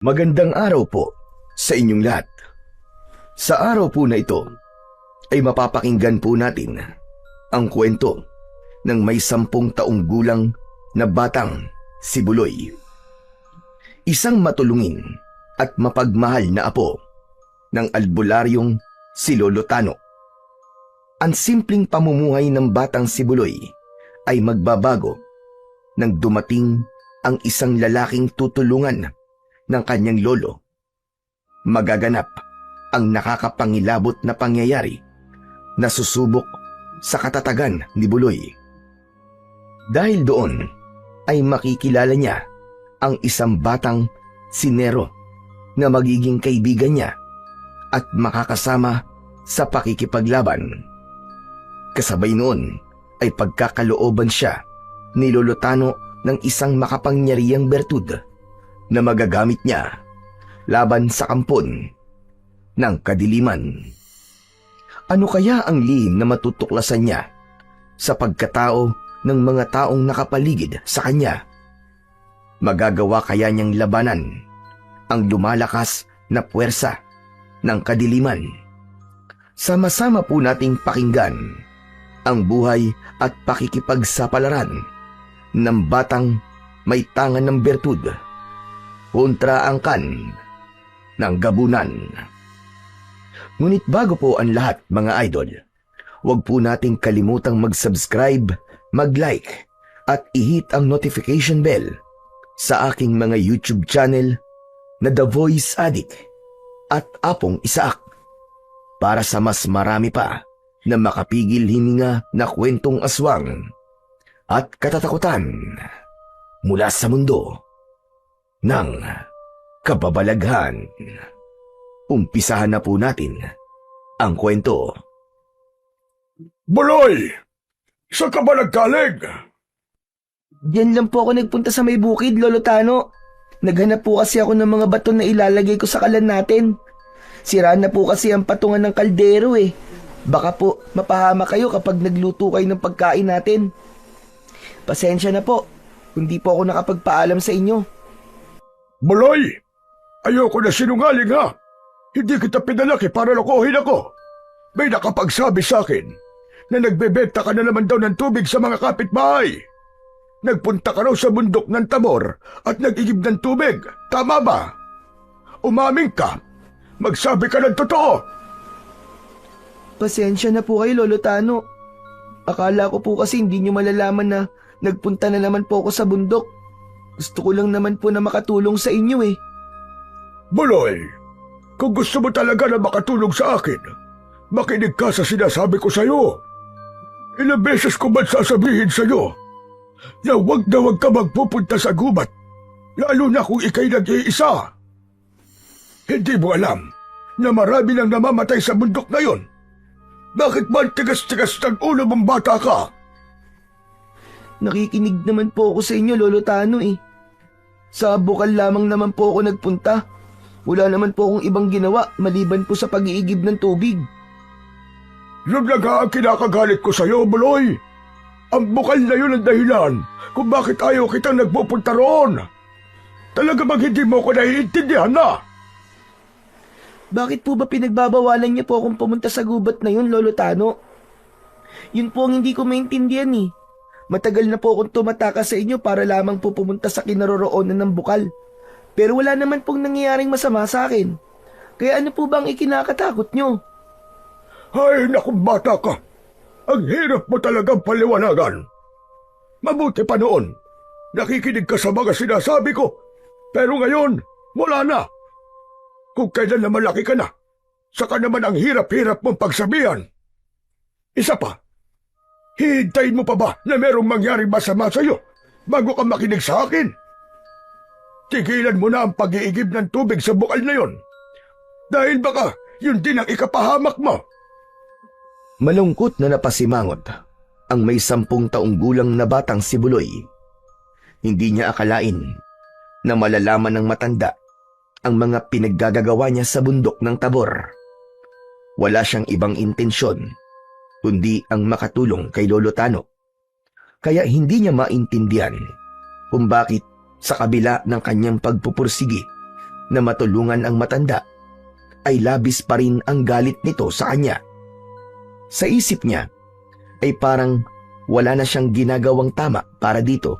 Magandang araw po sa inyong lahat. Sa araw po na ito ay mapapakinggan po natin ang kwento ng may 10 taong gulang na batang si Buloy. Isang matulungin at mapagmahal na apo ng albularyong si Lolo Tano. Ang simpleng pamumuhay ng batang si Buloy ay magbabago nang dumating ang isang lalaking tutulungan ng kanyang lolo. Magaganap ang nakakapangilabot na pangyayari na susubok sa katatagan ni Buloy. Dahil doon ay makikilala niya ang isang batang si Nero na magiging kaibigan niya at makakasama sa pakikipaglaban. Kasabay noon ay pagkakalooban siya ni Lolo Tano ng isang makapangyarihang bertud na magagamit niya laban sa kampon ng kadiliman. Ano kaya ang lihim na matutuklasan niya sa pagkatao ng mga taong nakapaligid sa kanya? Magagawa kaya niyang labanan ang lumalakas na puwersa ng kadiliman? Sama-sama po nating pakinggan ang buhay at pakikipagsapalaran ng batang may tangan ng bertud kontra angkan ng gabunan. Ngunit bago po ang lahat, mga idol, huwag po nating kalimutang mag-subscribe, mag-like at i-hit ang notification bell sa aking mga YouTube channel na The Voice Addict at Apong Isaak para sa mas marami pa na makapigil hininga na kwentong aswang at katatakutan mula sa mundo ng kababalaghan. Umpisahan na po natin ang kwento. Buloy! Saan ka ba nagkalig? Diyan lang po ako nagpunta sa may bukid, Lolo Tano. Naghanap po kasi ako ng mga bato na ilalagay ko sa kalan natin. Sira na po kasi ang patungan ng kaldero eh. Baka po mapahama kayo kapag nagluto kayo ng pagkain natin. Pasensya na po, hindi po ako nakapagpaalam sa inyo. Buloy! Ayoko na sinungaling ha! Hindi kita pinalaki para lokohin ako. May nakapagsabi sa akin na nagbebenta ka na naman daw ng tubig sa mga kapitbahay. Nagpunta ka raw sa bundok ng Tamor at nag-igib ng tubig. Tama ba? Umaming ka. Magsabi ka ng totoo. Pasensya na po kayo, Lolo Tano. Akala ko po kasi hindi nyo malalaman na nagpunta na naman po ako sa bundok. Gusto ko lang naman po na makatulong sa inyo eh. Buloy, kung gusto mo talaga na makatulong sa akin, makinig ka sa sinasabi ko sa'yo. Ilang beses ko ba't sasabihin sa'yo na huwag ka magpupunta sa gubat, lalo na kung ikay nag-iisa. Hindi mo alam na marami nang namamatay sa bundok na yon. Bakit ba tigas-tigas ng ulo mong bata ka? Nakikinig naman po ako sa inyo, Lolo Tano eh. Sa bukal lamang naman po ako nagpunta. Wala naman po akong ibang ginawa maliban po sa pag-iigib ng tubig. Yun lang ang kinakagalit ko sa'yo, Buloy. Ang bukal na yun ang dahilan kung bakit ayaw kitang nagpupunta roon. Talaga bang hindi mo ko naiintindihan na? Bakit po ba pinagbabawalan niyo po akong pumunta sa gubat na yun, Lolo Tano? Yun po ang hindi ko maintindihan eh. Matagal na po akong tumatakas sa inyo para lamang po pumunta sa kinaroroonan ng bukal. Pero wala naman pong nangyayaring masama sa akin. Kaya ano po bang ikinakatakot nyo? Ay, naku bata ka. Ang hirap mo talagang paliwanagan. Mabuti pa noon. Nakikinig ka sa mga sinasabi ko. Pero ngayon, wala na. Kung kailan na malaki ka na, saka naman ang hirap-hirap mong pagsabihan. Isa pa, hihintayin mo pa ba na merong mangyaring masama sa'yo bago ka makinig sa akin? Tigilan mo na ang pag-iigib ng tubig sa bukal na yon. Dahil baka yun din ang ikapahamak mo. Malungkot na napasimangot ang may 10 taong gulang na batang si Buloy. Hindi niya akalain na malalaman ng matanda ang mga pinaggagawa niya sa bundok ng Tabor. Wala siyang ibang intensyon kundi ang makatulong kay Lolo Tano. Kaya hindi niya maintindihan kung bakit sa kabila ng kanyang pagpupursigi na matulungan ang matanda, ay labis pa rin ang galit nito sa kanya. Sa isip niya ay parang wala na siyang ginagawang tama para dito.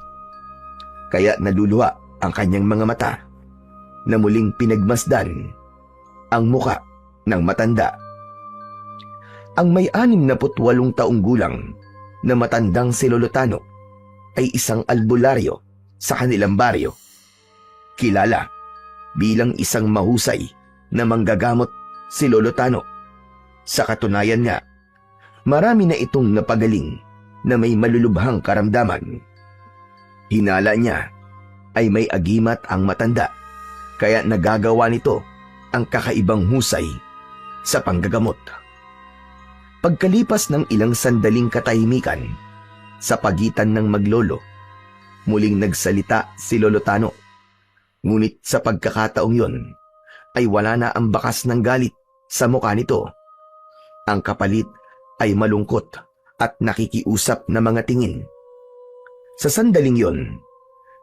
Kaya naluluha ang kanyang mga mata na muling pinagmasdan ang muka ng matanda. Ang may 68 taong gulang na matandang si Lolo Tano ay isang albularyo sa kanilang baryo. Kilala bilang isang mahusay na manggagamot si Lolo Tano. Sa katunayan nga, marami na itong napagaling na may malulubhang karamdaman. Hinala niya ay may agimat ang matanda, kaya nagagawa nito ang kakaibang husay sa panggagamot. Pagkalipas ng ilang sandaling katahimikan sa pagitan ng maglolo, muling nagsalita si Lolo Tano. Ngunit sa pagkakataong yon ay wala na ang bakas ng galit sa mukha nito. Ang kapalit ay malungkot at nakikiusap na mga tingin. Sa sandaling yon,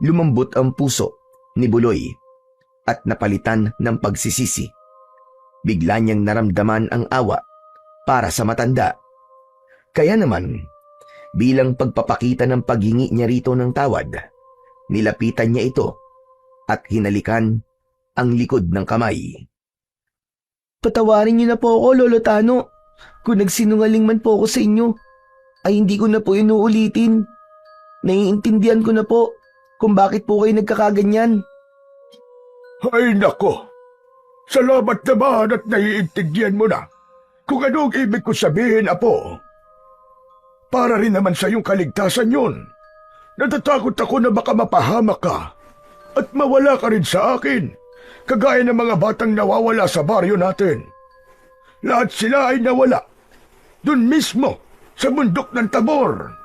lumambot ang puso ni Buloy at napalitan ng pagsisisi. Bigla niyang naramdaman ang awa para sa matanda. Kaya naman, bilang pagpapakita ng paghingi niya rito ng tawad, nilapitan niya ito at hinalikan ang likod ng kamay. Patawarin niyo na po ako, Lolo Tano. Kung nagsinungaling man po ako sa inyo, ay hindi ko na po inuulitin. Naiintindihan ko na po kung bakit po kayo nagkakaganyan. Ay nako, salamat naman at naiintindihan mo na kung anong ibig ko sabihin, Apo. Para rin naman sa iyong kaligtasan yun. Natatakot ako na baka mapahamak ka at mawala ka rin sa akin, kagaya ng mga batang nawawala sa baryo natin. Lahat sila ay nawala, dun mismo, sa bundok ng Tabor.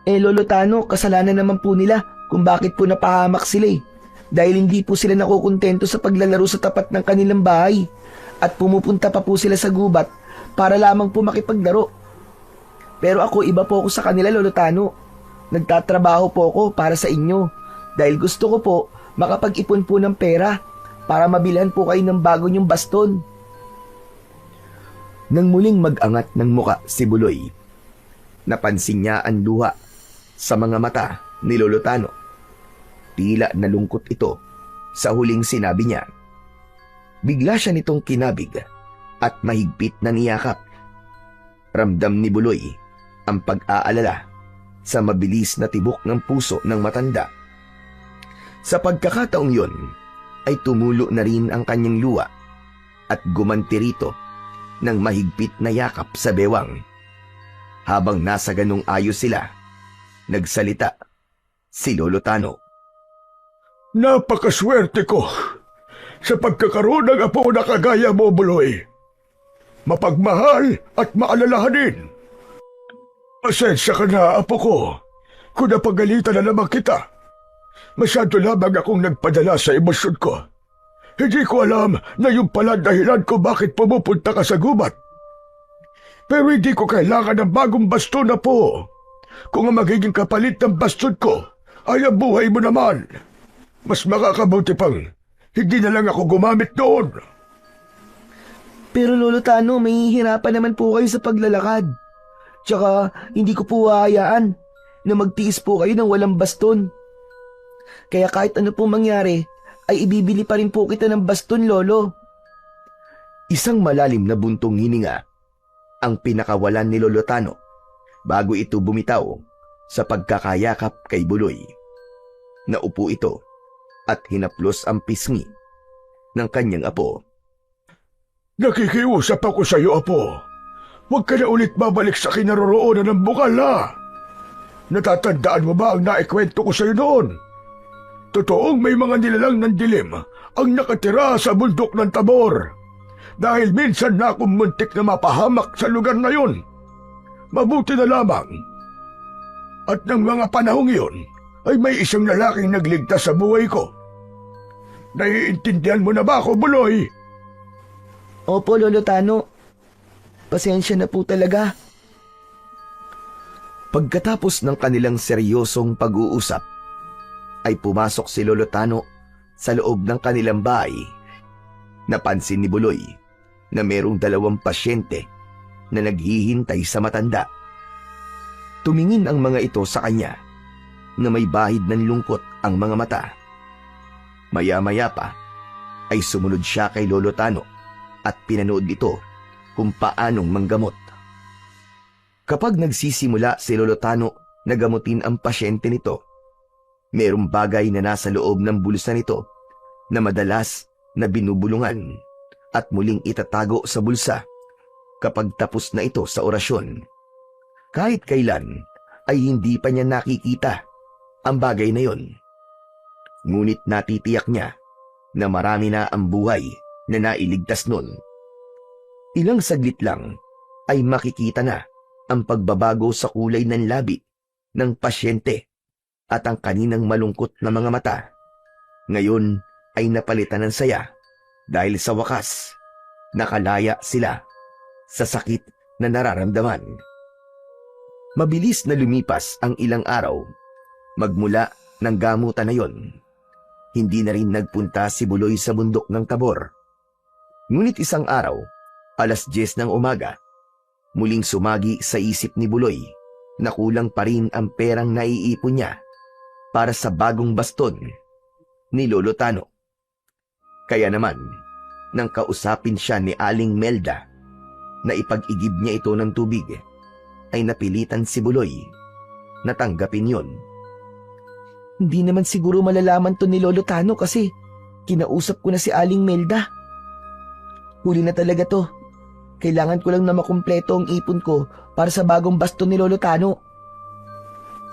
Lolo Tano, kasalanan naman po nila kung bakit po napahamak sila eh. Dahil hindi po sila nakukontento sa paglalaro sa tapat ng kanilang bahay at pumupunta pa po sila sa gubat para lamang po makipaglaro. Pero ako, iba po ako sa kanila, Lolo Tano. Nagtatrabaho po ako para sa inyo dahil gusto ko po makapag-ipon po ng pera para mabilhan po kayo ng bago niyong baston. Nang muling mag-angat ng muka si Buloy, napansin niya ang luha sa mga mata ni Lolo Tano. Tila nalungkot ito sa huling sinabi niya. Bigla siya nitong kinabig at mahigpit na niyakap. Ramdam ni Buloy ang pag-aalala sa mabilis na tibok ng puso ng matanda. Sa pagkakataong yon ay tumulo na rin ang kanyang luha at gumanti rito ng mahigpit na yakap sa bewang. Habang nasa ganong ayos sila, nagsalita si Lolo Tano. Napakaswerte ko sa pagkakaroon ng apo na kagaya mo, Buloy. Mapagmahal at maalalahanin. Pasensya ka na, apo ko, kung napagalitan na naman kita. Masyado lamang akong nagpadala sa emosyon ko. Hindi ko alam na yung pala dahilan ko bakit pumupunta ka sa gubat. Pero hindi ko kailangan ng bagong baston na po. Kung ang magiging kapalit ng baston ko ay ang buhay mo naman, mas makakabuti pang hindi na lang ako gumamit noon. Pero Lolo Tano, may hihirapan naman po kayo sa paglalakad. Tsaka hindi ko po hahayaan na magtiis po kayo ng walang baston. Kaya kahit ano pong mangyari, ay ibibili pa rin po kita ng baston, Lolo. Isang malalim na buntong hininga ang pinakawalan ni Lolo Tano bago ito bumitaw sa pagkakayakap kay Buloy. Naupo ito at hinaplos ang pisngi ng kanyang apo. Nakikiusap ako sa iyo, Apo. Huwag ka na ulit babalik sa kinaroroonan ng bukal, ha? Natatandaan mo ba ang naikwento ko sa iyo noon? Totoong may mga nilalang ng dilim ang nakatira sa bundok ng Tabor. Dahil minsan na akong muntik na mapahamak sa lugar na yun. Mabuti na lamang. At ng mga panahong yun, ay may isang lalaking nagligtas sa buhay ko. Naiintindihan mo na ba ako, Buloy? Opo, Lolo Tano. Pasensya na po talaga. Pagkatapos ng kanilang seryosong pag-uusap, ay pumasok si Lolo Tano Sa loob ng kanilang bahay, napansin ni Buloy na merong 2 pasyente na naghihintay sa matanda. Tumingin ang mga ito sa kanya na may bahid ng lungkot ang mga mata. Maya-maya pa ay sumunod siya kay Lolo Tano at pinanood ito kung paanong manggamot. Kapag nagsisimula si Lolo Tano na gamutin ang pasyente nito, merong bagay na nasa loob ng bulsa nito na madalas na binubulungan at muling itatago sa bulsa kapag tapos na ito sa orasyon. Kahit kailan ay hindi pa niya nakikita ang bagay na yon. Ngunit natitiyak niya na marami na ang buhay na nailigtas nun. Ilang saglit lang ay makikita na ang pagbabago sa kulay ng labi ng pasyente at ang kaninang malungkot na mga mata. Ngayon ay napalitan ng saya dahil sa wakas nakalaya sila sa sakit na nararamdaman. Mabilis na lumipas ang ilang araw magmula ng gamutan na yon. Hindi na rin nagpunta si Buloy sa bundok ng Tabor. Ngunit isang araw, 10:00 ng umaga, muling sumagi sa isip ni Buloy na kulang pa rin ang perang naiipon niya para sa bagong baston ni Lolo Tano. Kaya naman, nang kausapin siya ni Aling Melda na ipag-igib niya ito ng tubig, ay napilitan si Buloy na tanggapin yon. Hindi naman siguro malalaman to ni Lolo Tano kasi kinausap ko na si Aling Melda. Huli na talaga to. Kailangan ko lang na makumpleto ang ipon ko para sa bagong baston ni Lolo Tano.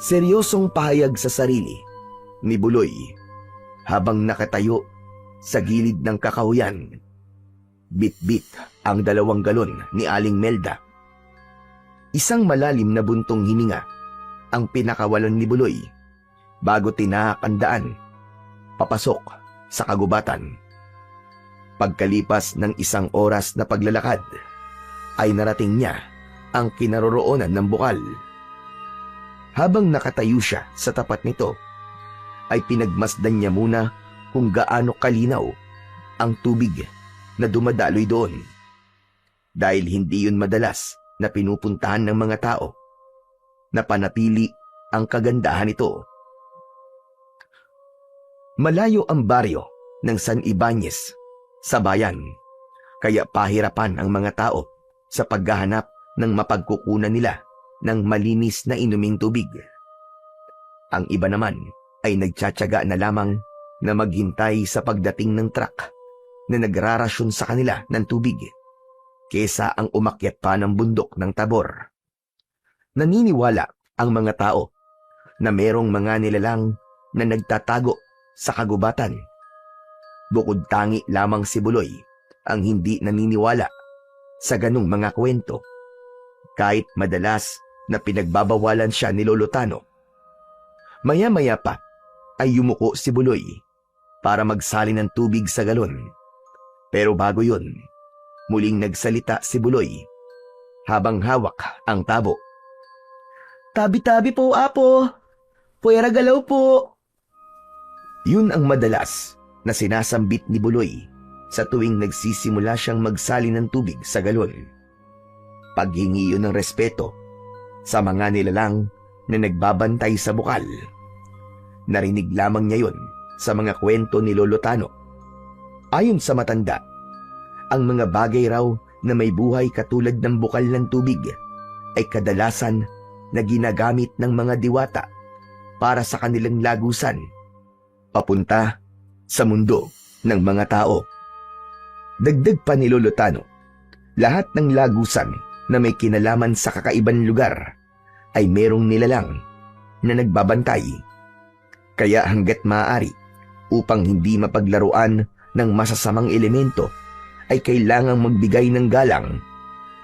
Seryosong pahayag sa sarili ni Buloy habang nakatayo sa gilid ng kakahuyan. Bit-bit ang 2 galon ni Aling Melda. Isang malalim na buntong hininga ang pinakawalan ni Buloy bago tinahak ang daan papasok sa kagubatan. Pagkalipas ng 1 oras na paglalakad, ay narating niya ang kinaroroonan ng bukal. Habang nakatayo siya sa tapat nito, ay pinagmasdan niya muna kung gaano kalinaw ang tubig na dumadaloy doon. Dahil hindi yun madalas na pinupuntahan ng mga tao, napanatili ang kagandahan nito. Malayo ang baryo ng San Ibañez sa bayan, kaya pahirapan ang mga tao sa paghahanap ng mapagkukunan nila ng malinis na inuming tubig. Ang iba naman ay nagtsatsaga na lamang na maghintay sa pagdating ng truck na nagrarasyon sa kanila ng tubig kesa ang umakyat pa ng bundok ng Tabor. Naniniwala ang mga tao na merong mga nilalang na nagtatago sa kagubatan. Bukod tangi lamang si Buloy ang hindi naniniwala sa ganung mga kwento, kahit madalas na pinagbabawalan siya ni Lolo Tano. Maya-maya pa ay yumuko si Buloy para magsalin ng tubig sa galon. Pero bago yun, muling nagsalita si Buloy habang hawak ang tabo. Tabi-tabi po, Apo. Puwera galaw po. Yun ang madalas na sinasambit ni Buloy sa tuwing nagsisimula siyang magsali ng tubig sa galon. Paghingi yun ng respeto sa mga nilalang na nagbabantay sa bukal. Narinig lamang niya yun sa mga kwento ni Lolo Tano. Ayon sa matanda, ang mga bagay raw na may buhay katulad ng bukal ng tubig ay kadalasan na ginagamit ng mga diwata para sa kanilang lagusan papunta sa mundo ng mga tao. Dagdag pa ni Lolo Tano, lahat ng lagusan na may kinalaman sa kakaibang lugar ay merong nilalang na nagbabantay. Kaya hanggat maaari, upang hindi mapaglaruan ng masasamang elemento, ay kailangang magbigay ng galang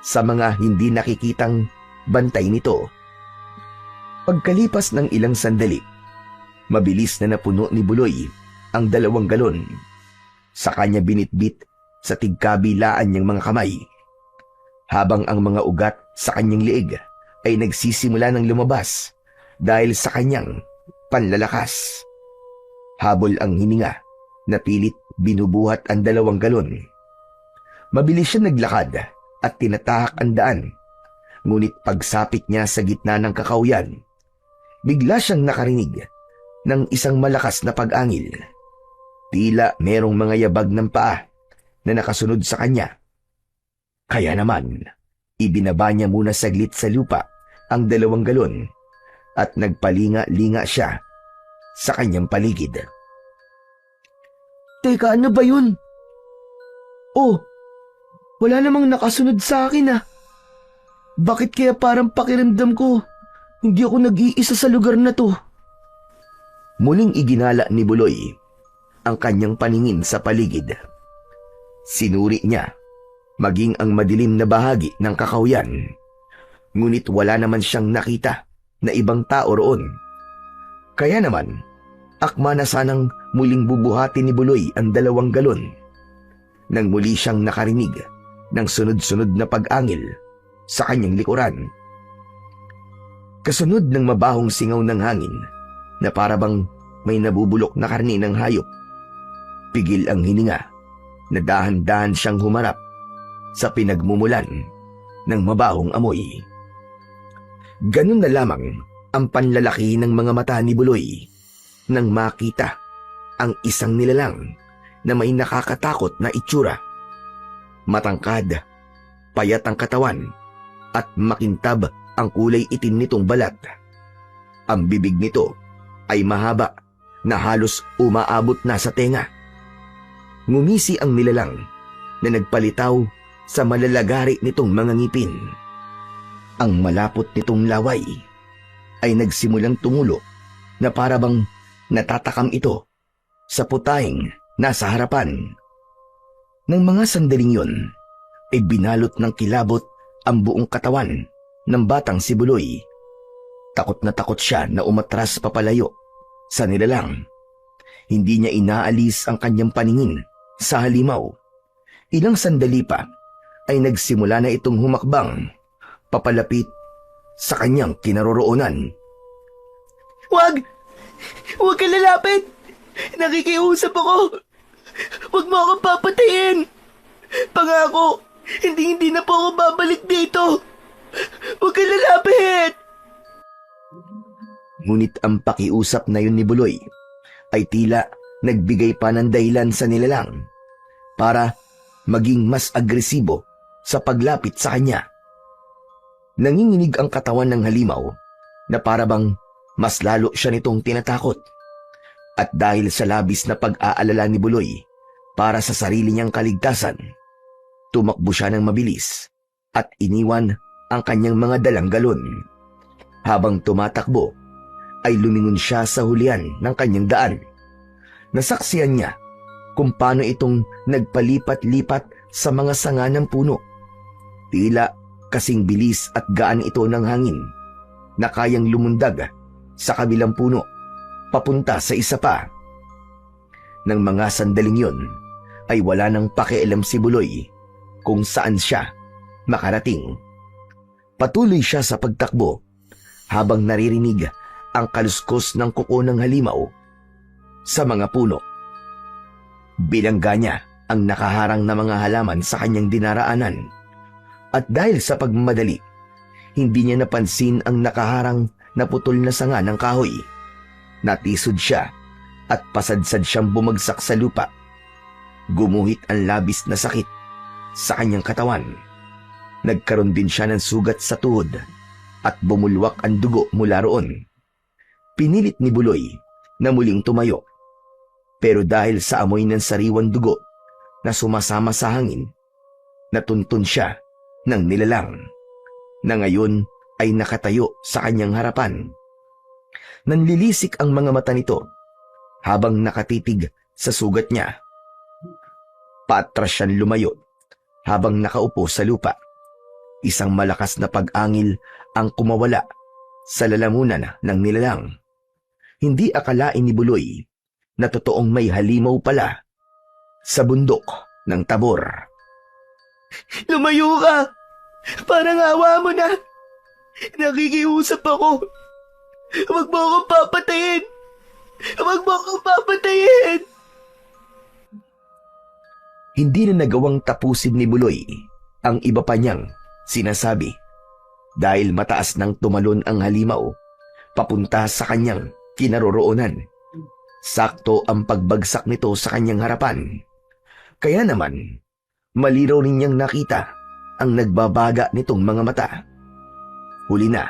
sa mga hindi nakikitang bantay nito. Pagkalipas ng ilang sandali, mabilis na napuno ni Buloy ang 2 galon. Sa kanya binitbit sa tigkabilaan niyang mga kamay, habang ang mga ugat sa kanyang liig ay nagsisimula ng lumabas dahil sa kanyang panlalakas. Habol ang hininga Napilit binubuhat ang 2 galon. Mabilis siya naglakad at tinatahak ang daan. Ngunit pagsapit niya sa gitna ng kakawyan, bigla siyang nakarinig ng isang malakas na pag-angil. Tila merong mga yabag ng paa na nakasunod sa kanya. Kaya naman, ibinaba niya muna saglit sa lupa ang 2 galon at nagpalinga-linga siya sa kanyang paligid. Teka, ano ba yun? Oh, wala namang nakasunod sa akin ah. Bakit kaya parang pakiramdam ko hindi ako nag-iisa sa lugar na to? Muling iginala ni Buloy ang kanyang paningin sa paligid. Sinuri niya maging ang madilim na bahagi ng kakawyan. Ngunit wala naman siyang nakita na ibang tao roon. Kaya naman, akma na sanang muling bubuhatin ni Buloy ang 2 galon nang muli siyang nakarinig ng sunod-sunod na pag-angil sa kanyang likuran. Kasunod ng mabahong singaw ng hangin na parabang may nabubulok na karne ng hayop. Pigil ang hininga na dahan-dahan siyang humarap sa pinagmumulan ng mabahong amoy. Ganun na lamang ang panlalaki ng mga mata ni Buloy nang makita ang isang nilalang na may nakakatakot na itsura. Matangkad, payat ang katawan at makintab ang kulay itim nitong balat. Ang bibig nito ay mahaba na halos umaabot na sa tenga. Ngumisi ang nilalang na nagpalitaw sa malalagari nitong mga ngipin. Ang malapot nitong laway ay nagsimulang tumulo na parabang natatakam ito sa putahing nasa harapan. Nang mga sandaling yun ay binalot ng kilabot ang buong katawan ng batang si Buloy. Takot na takot siya na umatras papalayo sa nilalang. Hindi niya inaalis ang kanyang paningin sa halimaw. Ilang sandali pa ay nagsimula na itong humakbang papalapit sa kanyang kinaroroonan. Wag! Huwag ka lalapit! Nakikiusap ako! Huwag mo akong papatayin! Pangako, hindi na po ako babalik dito! Huwag ka lalapit! Ngunit ang pakiusap na yun ni Buloy ay tila nagbigay pa ng dahilan sa nilalang para maging mas agresibo sa paglapit sa kanya. Nanginginig ang katawan ng halimaw na parabang mas lalo siya nitong tinatakot. At dahil sa labis na pag-aalala ni Buloy para sa sarili niyang kaligtasan, tumakbo siya ng mabilis at iniwan ang kanyang mga dalang galon. Habang tumatakbo, ay lumingon siya sa hulihan ng kanyang daan. Nasaksiyan niya kung paano itong nagpalipat-lipat sa mga sanga ng puno. Tila kasing bilis at gaan ito ng hangin na kayang lumundag sa kabilang puno papunta sa isa pa. Nang mga sandaling yon ay wala nang pakialam si Buloy kung saan siya makarating. Patuloy siya sa pagtakbo habang naririnig ang kaluskos ng kuko ng halimaw sa mga puno. Bilangga niya ang nakaharang na mga halaman sa kanyang dinaraanan. At dahil sa pagmamadali, hindi niya napansin ang nakaharang na putol na sanga ng kahoy. Natisod siya at pasadsad siyang bumagsak sa lupa. Gumuhit ang labis na sakit sa kanyang katawan. Nagkaroon din siya ng sugat sa tuhod at bumulwak ang dugo mula roon. Pinilit ni Buloy na muling tumayo. Pero dahil sa amoy ng sariwang dugo na sumasama sa hangin, natuntun siya ng nilalang na ngayon ay nakatayo sa kanyang harapan. Nanlilisik ang mga mata nito habang nakatitig sa sugat niya. Paatras siyang lumayo habang nakaupo sa lupa. Isang malakas na pag-angil ang kumawala sa lalamunan ng nilalang. Hindi akalain ni Buloy na totoong may halimaw pala sa bundok ng Tabor. Lumayo ka! Parang awa mo na! Nakikiusap ako! Huwag mo akong papatayin! Huwag mo akong papatayin! Hindi na nagawang tapusin ni Buloy ang iba pa niyang sinasabi dahil mataas nang tumalon ang halimaw papunta sa kanyang kinaroroonan. Sakto ang pagbagsak nito sa kanyang harapan. Kaya naman, malinaw rin niyang nakita ang nagbabaga nitong mga mata. Huli na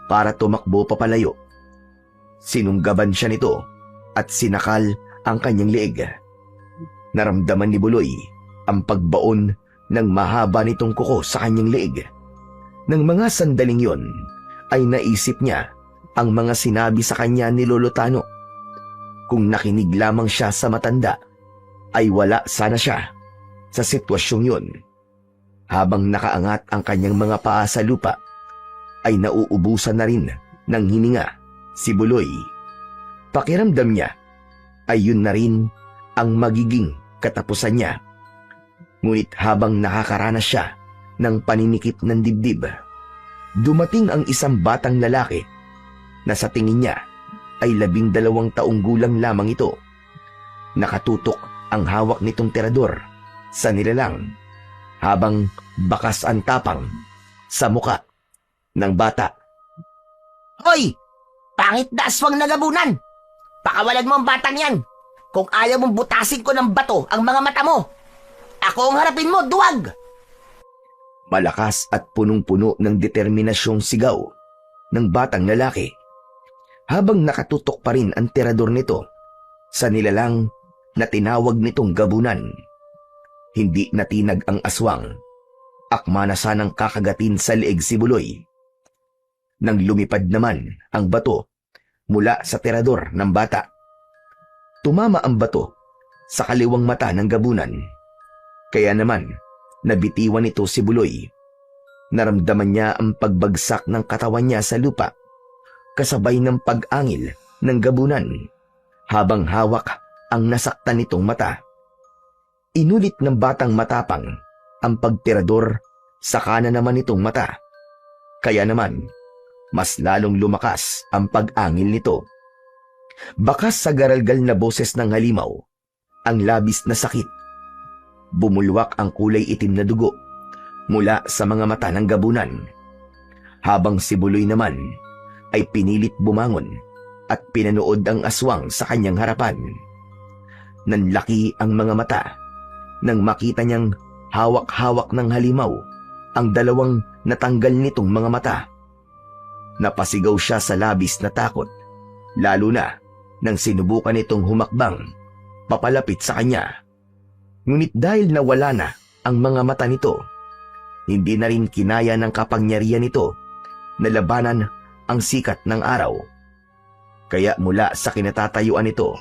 para tumakbo papalayo. Sinunggaban siya nito at sinakal ang kanyang leeg. Naramdaman ni Buloy ang pagbaon ng mahaba nitong kuko sa kanyang leeg. Nang mga sandaling yon ay naisip niya ang mga sinabi sa kanya ni Lolo Tano. Kung nakinig lamang siya sa matanda, ay wala sana siya sa sitwasyong yon. Habang nakaangat ang kanyang mga paa sa lupa, ay nauubusan na rin ng hininga si Buloy. Pakiramdam niya ay yun na rin ang magiging katapusan niya. Ngunit habang nakakaranas siya ng paninikip ng dibdib, dumating ang isang batang lalaki na sa tingin niya ay 12 taong gulang lamang ito. Nakatutok ang hawak nitong terador sa nilalang habang bakas ang tapang sa muka ng bata. Hoy! Pangit na aswang nagabunan! Pakawalan mo ang batang yan! Kung ayaw mong butasin ko ng bato ang mga mata mo, ako ang harapin mo, duwag! Malakas at punong-puno ng determinasyong sigaw ng batang lalaki habang nakatutok pa rin ang terador nito sa nilalang na tinawag nitong gabunan. Hindi natinag ang aswang. Akma na sanang kakagatin sa leeg si Buloy. Nang lumipad naman ang bato mula sa terador ng bata, tumama ang bato sa kaliwang mata ng gabunan. Kaya naman, nabitiwan nito si Buloy. Naramdaman niya ang pagbagsak ng katawan niya sa lupa, kasabay ng pag-angil ng gabunan, habang hawak ang nasaktan nitong mata. Inulit ng batang matapang ang pagtirador sa kanan naman nitong mata. Kaya naman, mas lalong lumakas ang pag-angil nito. Bakas sa garalgal na boses ng halimaw, ang labis na sakit. Bumulwak ang kulay itim na dugo mula sa mga mata ng gabunan. Habang si Buloy naman ay pinilit bumangon at pinanood ang aswang sa kanyang harapan. Nanlaki ang mga mata nang makita niyang hawak-hawak ng halimaw ang 2 natanggal nitong mga mata. Napasigaw siya sa labis na takot, lalo na nang sinubukan nitong humakbang papalapit sa kanya. Ngunit dahil nawala na ang mga mata nito, hindi na rin kinaya ng kapangyarihan nito na labanan ang sikat ng araw. Kaya mula sa kinatatayuan nito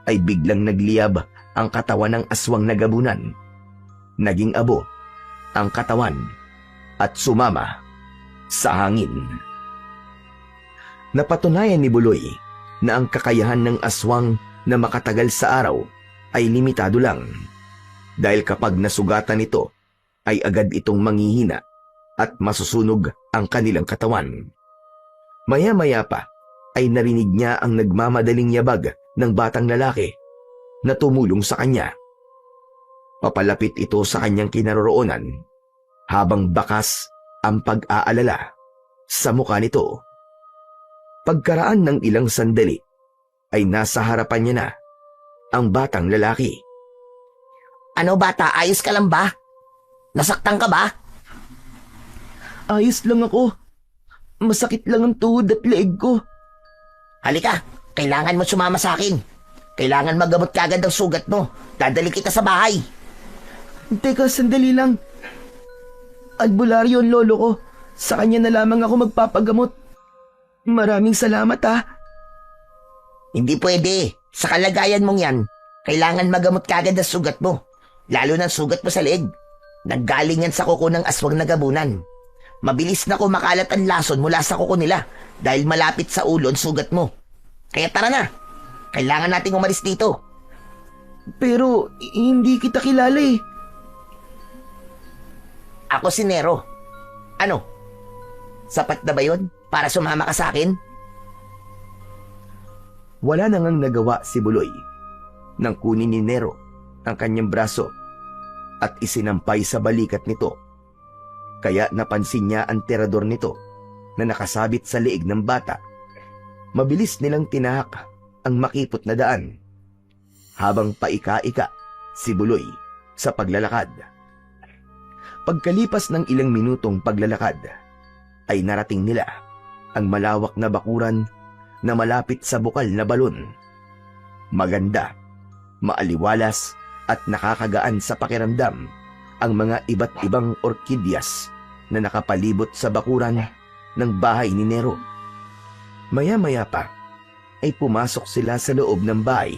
ay biglang nagliyab ang katawan ng aswang na gabunan. Naging abo ang katawan at sumama sa hangin. Napatunayan ni Buloy na ang kakayahan ng aswang na makatagal sa araw ay limitado lang. Dahil kapag nasugatan ito, ay agad itong manghihina at masusunog ang kanilang katawan. Maya-maya pa ay narinig niya ang nagmamadaling yabag ng batang lalaki na tumulong sa kanya. Papalapit ito sa kanyang kinaroroonan habang bakas ang pag-aalala sa mukha nito. Pagkaraan ng ilang sandali ay nasa harapan niya na ang batang lalaki. Ano bata, ayos ka lang ba? Nasaktan ka ba? Ayos lang ako. Masakit lang ang tuhod at leeg ko. Halika, kailangan mo sumama sa akin. Kailangan magamot ka agad ang sugat mo. Dadali kita sa bahay. Teka, sandali lang. Albularyo ang lolo ko. Sa kanya na lamang ako magpapagamot. Maraming salamat ha. Hindi pwede. Sa kalagayan mong yan, kailangan magamot ka agad ang sugat mo. Lalo ng sugat mo sa leeg. Naggaling yan sa kuko ng aswang na gabunan. Mabilis na kumakalat ang lason mula sa kuko nila dahil malapit sa ulo ang sugat mo. Kaya tara na. Kailangan nating umalis dito. Pero hindi kita kilala eh. Ako si Nero. Ano? Sapat na ba yun para sumama ka sa akin? Wala na ngang nagawa si Buloy nang kunin ni Nero ang kanyang braso at isinampay sa balikat nito. Kaya napansin niya ang tirador nito na nakasabit sa liig ng bata. Mabilis nilang tinahak ang makipot na daan habang paika-ika si Buloy sa paglalakad. Pagkalipas ng ilang minutong paglalakad ay narating nila ang malawak na bakuran na malapit sa bukal na balon. Maganda, maaliwalas at nakakagaan sa pakiramdam ang mga iba't ibang orkidyas na nakapalibot sa bakuran ng bahay ni Nero. Maya-maya pa ay pumasok sila sa loob ng bahay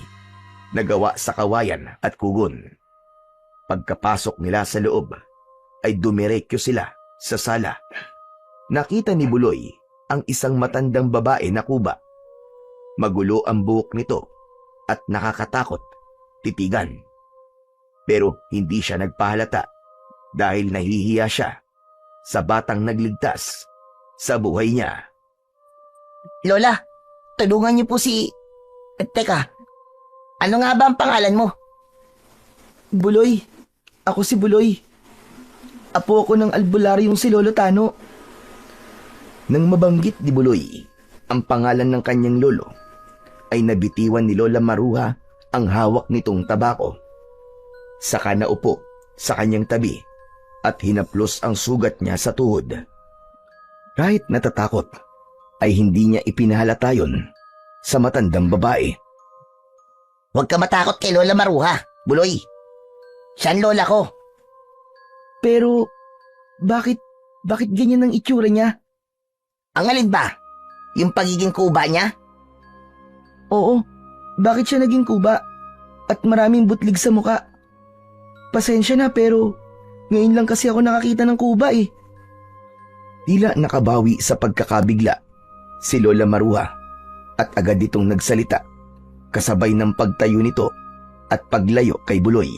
na gawa sa kawayan at kugon. Pagkapasok nila sa loob ay dumiretso sila sa sala. Nakita ni Buloy ang isang matandang babae na kuba. Magulo ang buhok nito at nakakatakot titigan. Pero hindi siya nagpahalata dahil nahihiya siya sa batang nagligtas sa buhay niya. Lola, tulungan niyo po si... Teka, ano nga ba ang pangalan mo? Buloy. Ako si Buloy. Apo ako ng albularyong si Lolo Tano. Nang mabanggit ni Buloy ang pangalan ng kanyang lolo, ay nabitiwan ni Lola Maruha ang hawak nitong tabako. Saka naupo sa kanyang tabi at hinaplos ang sugat niya sa tuhod. Kahit natatakot, ay hindi niya ipinahalata yun sa matandang babae. Huwag ka matakot kay Lola Maruha, Buloy. Siya ang lola ko. Pero, bakit ganyan ang itsura niya? Ang alin ba? Yung pagiging kuba niya? Oo, bakit siya naging kuba? At maraming butlig sa muka. Pasensya na pero ngayon lang kasi ako nakakita ng kuba eh. Tila nakabawi sa pagkakabigla si Lola Maruha at agad itong nagsalita kasabay ng pagtayo nito at paglayo kay Buloy.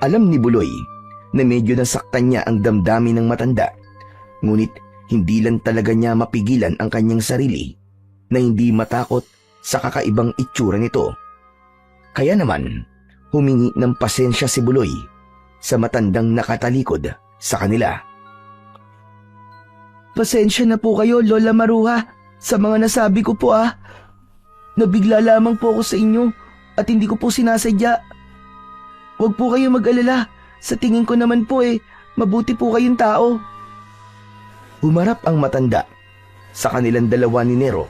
Alam ni Buloy na medyo nasaktan niya ang damdamin ng matanda, ngunit hindi lang talaga niya mapigilan ang kanyang sarili na hindi matakot sa kakaibang itsura nito. Kaya naman, humingi ng pasensya si Buloy sa matandang nakatalikod sa kanila. Pasensya na po kayo, Lola Maruha, sa mga nasabi ko po ah. Nabigla lamang po ako sa inyo at hindi ko po sinasadya. Huwag po kayo mag-alala. Sa tingin ko naman po mabuti po kayong tao. Humarap ang matanda sa kanilang dalawa ni Nero,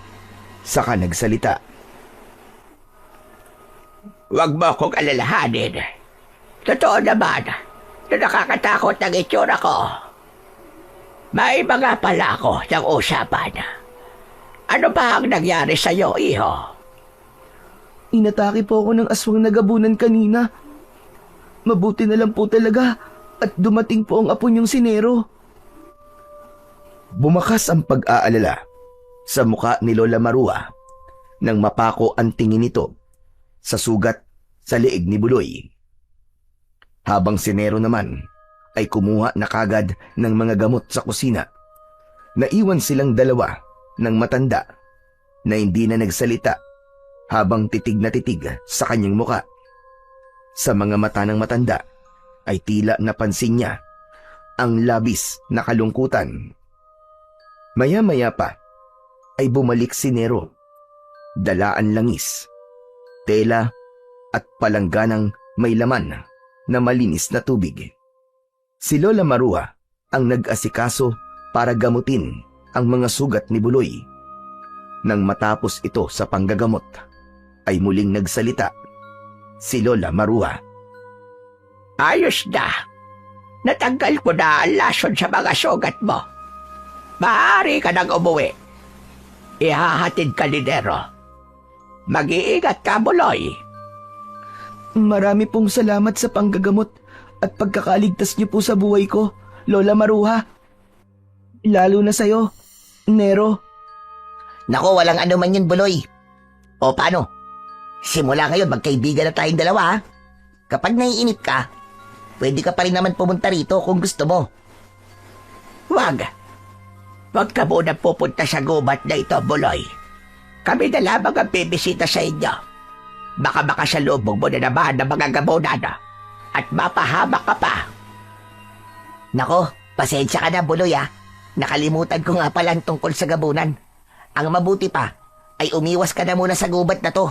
saka nagsalita. Huwag mo akong alalahanin. Totoo naman na nakakatakot ang itsura ko. May mga pala ako ng usapan. Ano ba ang nangyari sa'yo, iho? Inatake po ako ng aswang nagabunan kanina. Mabuti na lang po talaga at dumating po ang apo niyong si Nero. Bumakas ang pag-aalala sa muka ni Lola Maruha nang mapako ang tingin nito sa sugat sa liig ni Buloy. Habang si Nero naman ay kumuha na kagad ng mga gamot sa kusina. Naiwan silang dalawa ng matanda na hindi na nagsalita habang titig na titig sa kanyang muka. Sa mga mata ng matanda ay tila napansin niya ang labis na kalungkutan. Maya-maya pa ay bumalik si Nero. Dalaan langis, tela at palangganang may laman na malinis na tubig. Si Lola Maruha ang nag-asikaso para gamutin ang mga sugat ni Buloy. Nang matapos ito sa panggagamot, ay muling nagsalita si Lola Maruha. Ayos na. Natanggal ko na ang lason sa mga sugat mo. Maaari ka nang umuwi. Ihahatid ka ni Nero. Mag-iingat ka, Buloy. Marami pong salamat sa panggagamot at pagkakaligtas niyo po sa buhay ko, Lola Maruha. Lalo na sa'yo, Nero. Nako, walang ano man yun, Buloy. O paano? Simula ngayon, magkaibigan na tayong dalawa, ha? Kapag naiinip ka, pwede ka pa rin naman pumunta rito kung gusto mo. Wag. Wag ka muna pupunta sa gubat na ito, Buloy. Kami na lamang ang bibisita sa inyo. Baka makasalubong mo na naman ng mga gabonan. at mapahamak ka pa. Nako, pasensya ka na, Buloy ah. Nakalimutan ko nga pala ang tungkol sa gabunan. Ang mabuti pa ay umiwas ka na muna sa gubat na to.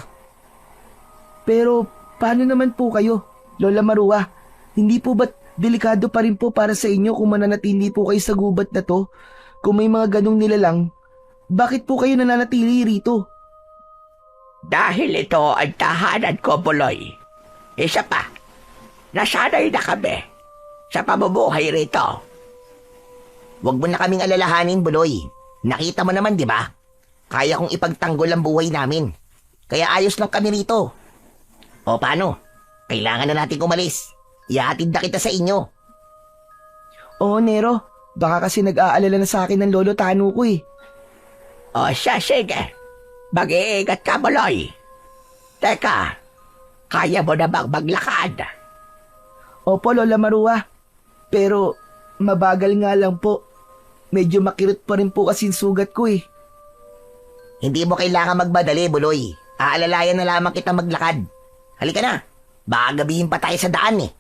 Pero paano naman po kayo, Lola Marua? Hindi po ba't delikado pa rin po para sa inyo kung mananatili po kayo sa gubat na to? Kung may mga ganong nilalang, bakit po kayo nananatili rito? Dahil ito ang tahanan ko, Buloy. Isa pa, nasanay na kami sa pamumuhay rito. Huwag mo na kaming alalahanin, Buloy. Nakita mo naman, di ba? Kaya kong ipagtanggol ang buhay namin. Kaya ayos lang kami rito. O paano? Kailangan na natin umalis. Ihatid na kita sa inyo. Oo, Nero. Baka kasi nag-aalala na sa akin ng lolo Tano ko eh. O siya, sige. Mag-iingat ka, Buloy. Teka, kaya mo na bang maglakad? Opo, Lola Marua. Pero mabagal nga lang po. Medyo makirot pa rin po kasing sugat ko eh. Hindi mo kailangan magmadali, Buloy. Aalalayan na lamang kita maglakad. Halika na. Baka gabihin pa tayo sa daan eh.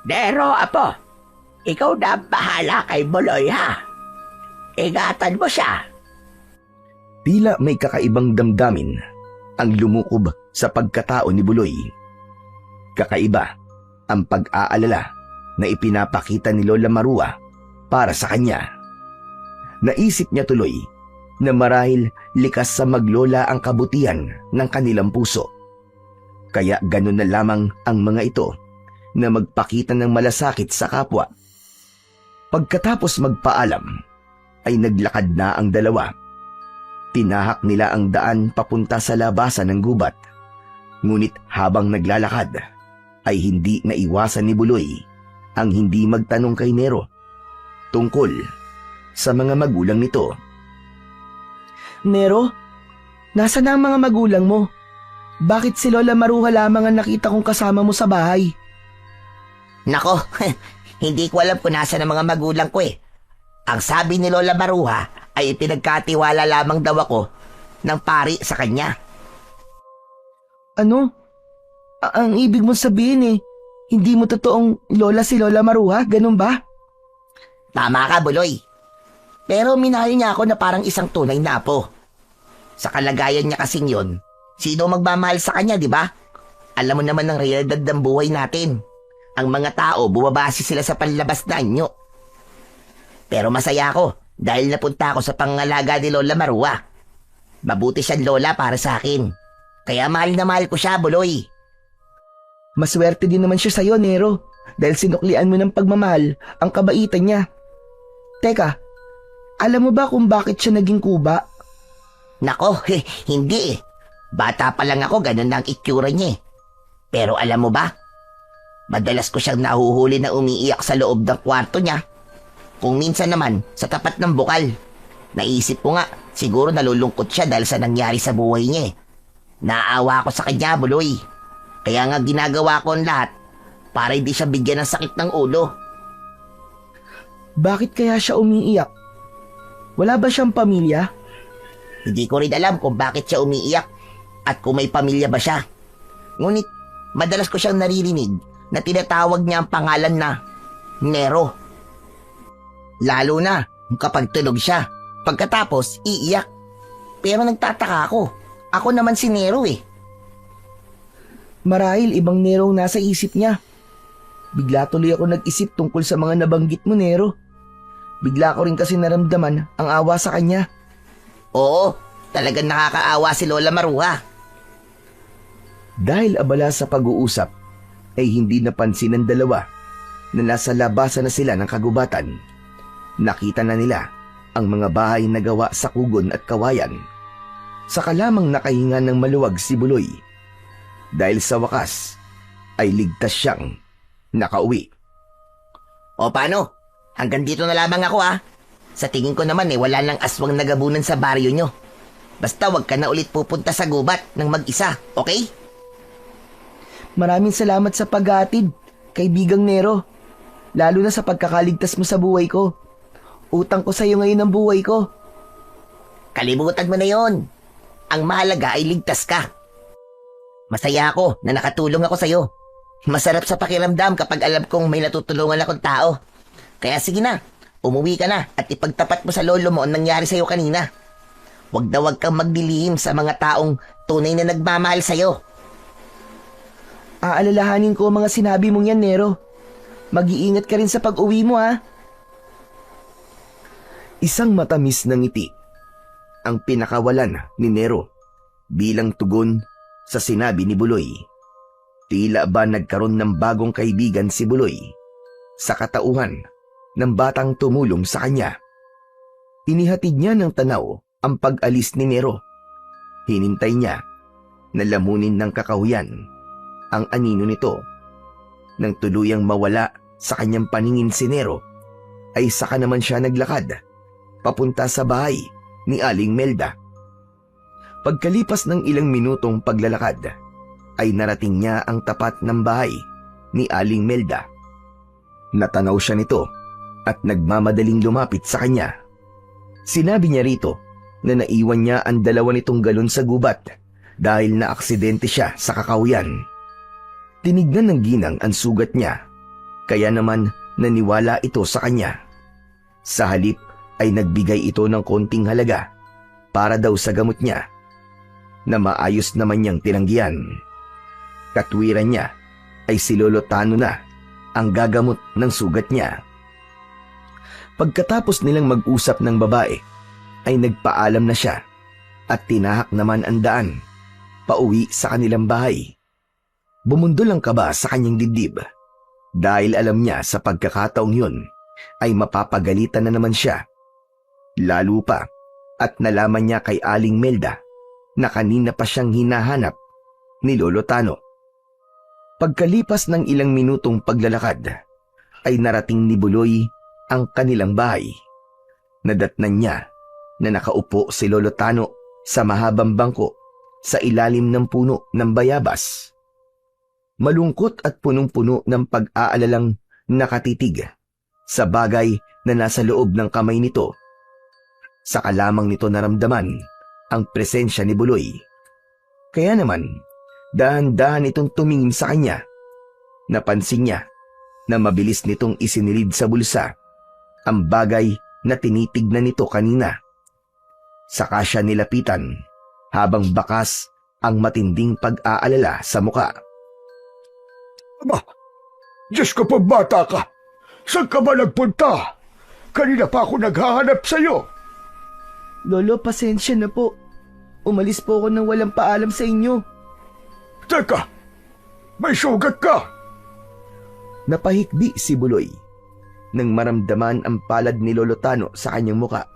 Nero, apo. Ikaw na ang bahala kay Buloy, ha? Ingatan mo siya. Tila may kakaibang damdamin ang lumukob sa pagkatao ni Buloy. Kakaiba ang pag-aalala na ipinapakita ni Lola Marua para sa kanya. Naisip niya tuloy na marahil likas sa maglola ang kabutihan ng kanilang puso. Kaya ganun na lamang ang mga ito na magpakita ng malasakit sa kapwa. Pagkatapos magpaalam, ay naglakad na ang dalawa. Tinahak nila ang daan papunta sa labasan ng gubat. Ngunit habang naglalakad, ay hindi naiwasan ni Buloy ang hindi magtanong kay Nero tungkol sa mga magulang nito. Nero, nasa na ang mga magulang mo? Bakit si Lola Maruha lamang ang nakita kong kasama mo sa bahay? Nako, hindi ko alam kung nasa ng mga magulang ko eh. Ang sabi ni Lola Maruha ay pinagkatiwala lamang daw ako ng pari sa kanya. Ano? Ang ibig mong sabihin eh, hindi mo totoong lola si Lola Maruha, ganun ba? Tama ka, Buloy. Pero minahal niya ako na parang isang tunay na apo. Sa kalagayan niya kasing yon, sino magmamahal sa kanya, di ba? Alam mo naman ang realidad ng buhay natin. Ang mga tao, bumabase sila sa panlabas na anyo. Pero masaya ako dahil napunta ako sa pangalaga ni Lola Marua. Mabuti siyang lola para sa akin. Kaya mahal na mahal ko siya, Buloy. Maswerte din naman siya sa'yo, Nero, dahil sinuklian mo ng pagmamahal ang kabaitan niya. Teka, alam mo ba kung bakit siya naging kuba? Nako, hindi eh. Bata pa lang ako, ganun na ang itsura niya eh. Pero alam mo ba? Madalas ko siyang nahuhuli na umiiyak sa loob ng kwarto niya. Kung minsan naman, sa tapat ng bukal. Naisip ko nga, siguro nalulungkot siya dahil sa nangyari sa buhay niya eh. Naawa ko sa kanya, Buloy. Kaya nga ginagawa ko ang lahat para hindi siya bigyan ng sakit ng ulo. Bakit kaya siya umiiyak? Wala ba siyang pamilya? Hindi ko rin alam kung bakit siya umiiyak at kung may pamilya ba siya. Ngunit, madalas ko siyang naririnig na tinatawag niya ang pangalan na Nero. Lalo na kapag tulog siya. Pagkatapos, iiyak. Pero nagtataka ako. Ako naman si Nero eh. Marahil ibang Nero ang nasa isip niya. Bigla tuloy ako nag-isip tungkol sa mga nabanggit mo, Nero. Bigla ko rin kasi naramdaman ang awa sa kanya. Oo, talagang nakakaawa si Lola Maruha. Dahil abala sa pag-uusap, ay hindi napansin ng dalawa na nasa labasan na sila ng kagubatan. Nakita na nila ang mga bahay na gawa sa kugon at kawayan. Saka lamang nakahinga ng maluwag si Buloy. Dahil sa wakas, ay ligtas siyang nakauwi. O paano? Hanggang dito na lamang ako ah. Sa tingin ko naman wala nang aswang nagabunan sa baryo nyo. Basta wag ka na ulit pupunta sa gubat ng mag-isa, okay? Maraming salamat sa paghatid, kaibigang Nero. Lalo na sa pagkakaligtas mo sa buhay ko. Utang ko sa iyo ngayon ang buhay ko. Kalimutan mo na yon. Ang mahalaga ay ligtas ka. Masaya ako na nakatulong ako sa iyo. Masarap sa pakiramdam kapag alam kong may natutulungan akong tao. Kaya sige na, umuwi ka na at ipagtapat mo sa lolo mo ang nangyari sa'yo kanina. Huwag na huwag kang magdilihim sa mga taong tunay na nagmamahal sa'yo. Aalalahanin ko ang mga sinabi mong yan, Nero. Mag-iingat ka rin sa pag-uwi mo, ha? Isang matamis na ngiti ang pinakawalan ni Nero bilang tugon sa sinabi ni Buloy. Tila ba nagkaroon ng bagong kaibigan si Buloy sa katauhan ng batang tumulong sa kanya. Inihatid niya ng tanaw ang pag-alis ni Nero. Hinintay niya na lamunin ng kakahuyan ang anino nito. Nang tuluyang mawala sa kanyang paningin si Nero, ay saka naman siya naglakad papunta sa bahay ni Aling Melda. Pagkalipas ng ilang minutong paglalakad, ay narating niya ang tapat ng bahay ni Aling Melda. Natanaw siya nito at nagmamadaling lumapit sa kanya. Sinabi niya rito na naiwan niya ang dalawa nitong galon sa gubat dahil naaksidente siya sa kakahuyan. Tinignan ng ginang ang sugat niya, kaya naman naniwala ito sa kanya. Sa halip ay nagbigay ito ng konting halaga para daw sa gamot niya, na maayos naman niyang tinanggihan. Katwiran niya ay si Lolo Tano na ang gagamot ng sugat niya. Pagkatapos nilang mag-usap ng babae, ay nagpaalam na siya at tinahak naman ang daan pauwi sa kanilang bahay. Bumundol ang kaba sa kanyang dibdib dahil alam niya sa pagkakataong yun ay mapapagalitan na naman siya. Lalo pa at nalaman niya kay Aling Melda na kanina pa siyang hinahanap ni Lolo Tano. Pagkalipas ng ilang minutong paglalakad, ay narating ni Buloy ang kanilang bahay. Nadatnan niya na nakaupo si Lolo Tano sa mahabang bangko sa ilalim ng puno ng bayabas. Malungkot at punong-puno ng pag-aalalang nakatitig sa bagay na nasa loob ng kamay nito. Saka lamang nito naramdaman ang presensya ni Buloy. Kaya naman, dahan-dahan itong tumingin sa kanya. Napansin niya na mabilis nitong isinilid sa bulsa ang bagay na tinitignan nito kanina. Saka siya nilapitan habang bakas ang matinding pag-aalala sa muka. Aba, Diyos ko po, bata ka! Saan ka ba nagpunta? Kanina pa ako naghahanap sa'yo. Lolo, pasensya na po. Umalis po ako nang walang paalam sa inyo. Teka, may sugat ka! Napahikbi si Buloy nang maramdaman ang palad ni Lolo Tano sa kanyang muka.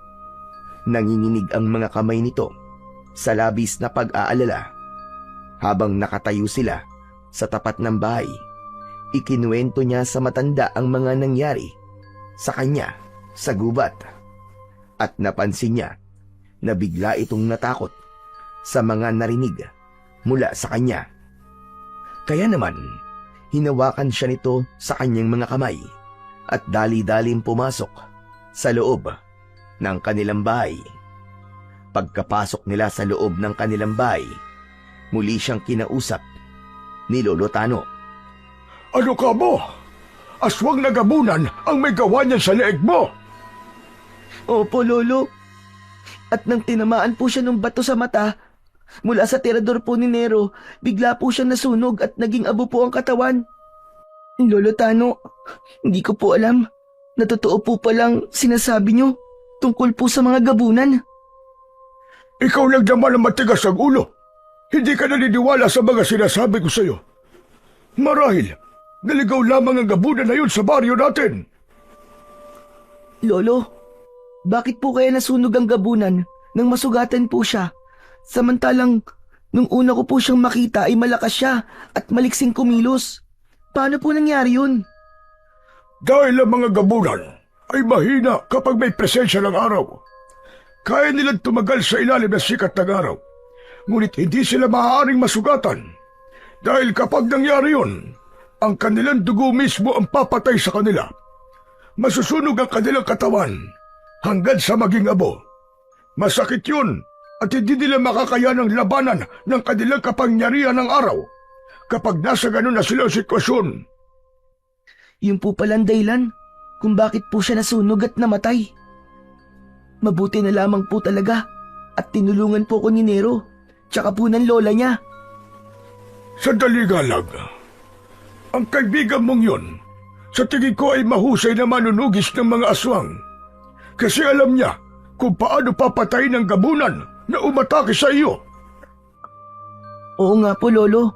Nanginginig ang mga kamay nito sa labis na pag-aalala. Habang nakatayo sila sa tapat ng bahay, ikinuwento niya sa matanda ang mga nangyari sa kanya sa gubat. At napansin niya na bigla itong natakot sa mga narinig mula sa kanya. Kaya naman, hinawakan siya nito sa kanyang mga kamay at dali-daling pumasok sa loob ng kanilang bahay. Pagkapasok nila sa loob ng kanilang bahay, muli siyang kinausap ni Lolo Tano. Ano ka mo? Aswang na gabunan ang may gawa niyan sa leeg mo! Opo, Lolo. At nang tinamaan po siya ng bato sa mata, mula sa tirador po ni Nero, bigla po siya nasunog at naging abo po ang katawan. Lolo Tano, hindi ko po alam na totoo po palang sinasabi niyo tungkol po sa mga gabunan. Ikaw lang naman ang matigas ang ulo. Hindi ka naniniwala sa mga sinasabi ko sa'yo. Marahil, naligaw lamang ang gabunan na yun sa baryo natin. Lolo, bakit po kaya nasunog ang gabunan nang masugatan po siya? Samantalang, nung una ko po siyang makita ay malakas siya at maliksing kumilos. Paano po nangyari yun? Dahil ang mga gabunan ay mahina kapag may presensya ng araw. Kaya nilang tumagal sa ilalim ng sikat ng araw. Ngunit hindi sila maaaring masugatan. Dahil kapag nangyari yun, ang kanilang dugo mismo ang papatay sa kanila. Masusunog ang kanilang katawan hanggang sa maging abo. Masakit yun at hindi nila makakayanang labanan ng kanilang kapangyarihan ng araw. kapag nasa ganun na silang sitwasyon. Yun po palang dahilan kung bakit po siya nasunog at namatay. Mabuti na lamang po talaga at tinulungan po ko ni Nero tsaka po ng lola niya. Sandali nga lang. Ang kaibigan mong yun, sa tingin ko ay mahusay na manunugis ng mga aswang. Kasi alam niya kung paano papatayin ng gabunan na umatake sa iyo. Oo nga po, Lolo.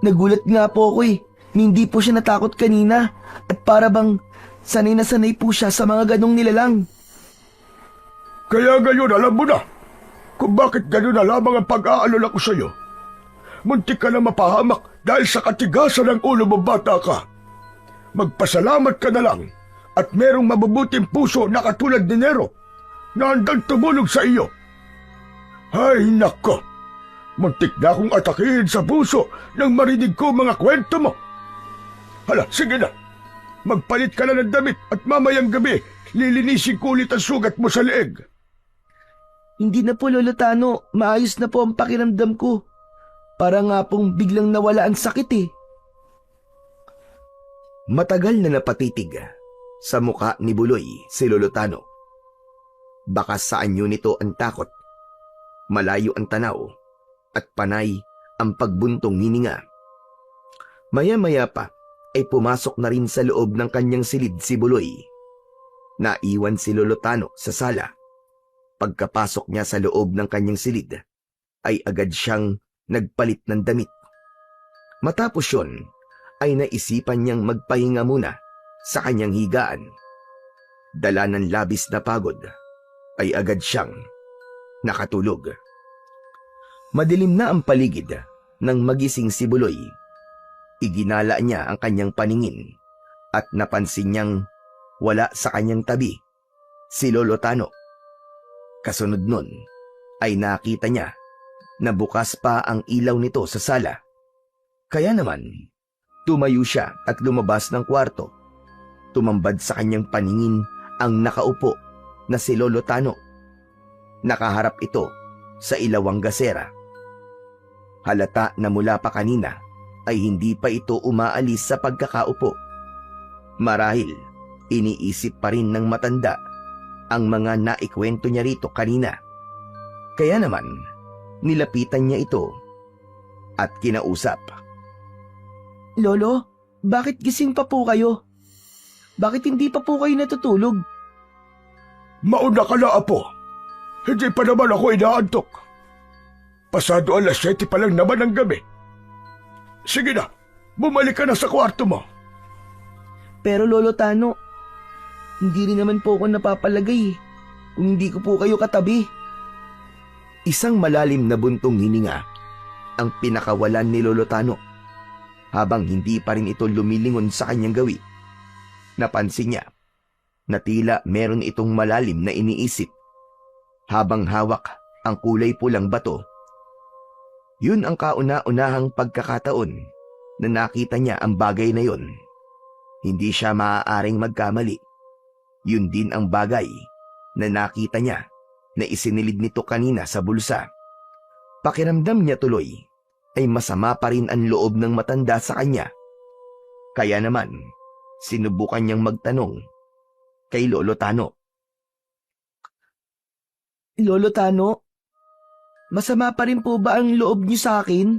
Nagulat nga po ako eh. Hindi po siya natakot kanina at para bang sanay na sanay po siya sa mga ganong nilalang. Kaya ngayon alam mo na kung bakit gano'n na lamang ang pag-aalala ko sa iyo. Muntik ka na mapahamak dahil sa katigasan ng ulo mo, bata ka. Magpasalamat ka na lang at merong mabubuting puso na katulad ni Nero na handang tumulong sa iyo. Ay nako, muntik na akong atakihin sa puso nang marinig ko mga kwento mo. Hala, sige na. Magpalit ka na ng damit at mamayang gabi lilinisin ko ulit ang sugat mo sa leeg. Hindi na po, Lolo Tano. Maayos na po ang pakiramdam ko. Para nga pong biglang nawala ang sakit eh. Matagal na napatitig sa muka ni Buloy si Lolo Tano. Baka sa anyo nito ang takot, malayo ang tanaw, at panay ang pagbuntong hininga. Maya-maya pa ay pumasok na rin sa loob ng kanyang silid si Buloy. Naiwan si Lolo Tano sa sala. Pagkapasok niya sa loob ng kanyang silid, ay agad siyang nagpalit ng damit. Matapos yun, ay naisipan niyang magpahinga muna sa kanyang higaan. Dala ng labis na pagod, ay agad siyang nakatulog. Madilim na ang paligid nang magising si Buloy. Iginala niya ang kanyang paningin at napansin niyang wala sa kanyang tabi si Lolo Tano. Kasunod nun ay nakita niya na bukas pa ang ilaw nito sa sala. Kaya naman, tumayo siya at lumabas ng kwarto. Tumambad sa kanyang paningin ang nakaupo na si Lolo Tano. Nakaharap ito sa ilawang gasera. Halata na mula pa kanina ay hindi pa ito umaalis sa pagkakaupo. Marahil, iniisip pa rin ng matanda ang mga naikwento niya rito kanina. Kaya naman, nilapitan niya ito at kinausap. Lolo, bakit gising pa po kayo? Bakit hindi pa po kayo natutulog? Mauna ka na, apo. Hindi pa naman ako inaantok. Pasado 7:00 pa lang naman ng gabi. Sige na, bumalik ka na sa kwarto mo. Pero Lolo Tano, hindi rin naman po ako napapalagay kung hindi ko po kayo katabi. Isang malalim na buntong hininga ang pinakawalan ni Lolo Tano habang hindi pa rin ito lumilingon sa kanyang gawi. Napansin niya na tila meron itong malalim na iniisip habang hawak ang kulay pulang bato. Yun ang kauna-unahang pagkakataon na nakita niya ang bagay na yun. Hindi siya maaaring magkamali. Yun din ang bagay na nakita niya na isinilid nito kanina sa bulsa. Pakiramdam niya tuloy ay masama pa rin ang loob ng matanda sa kanya. Kaya naman, sinubukan niyang magtanong kay Lolo Tano. Lolo Tano, masama pa rin po ba ang loob niyo sa akin?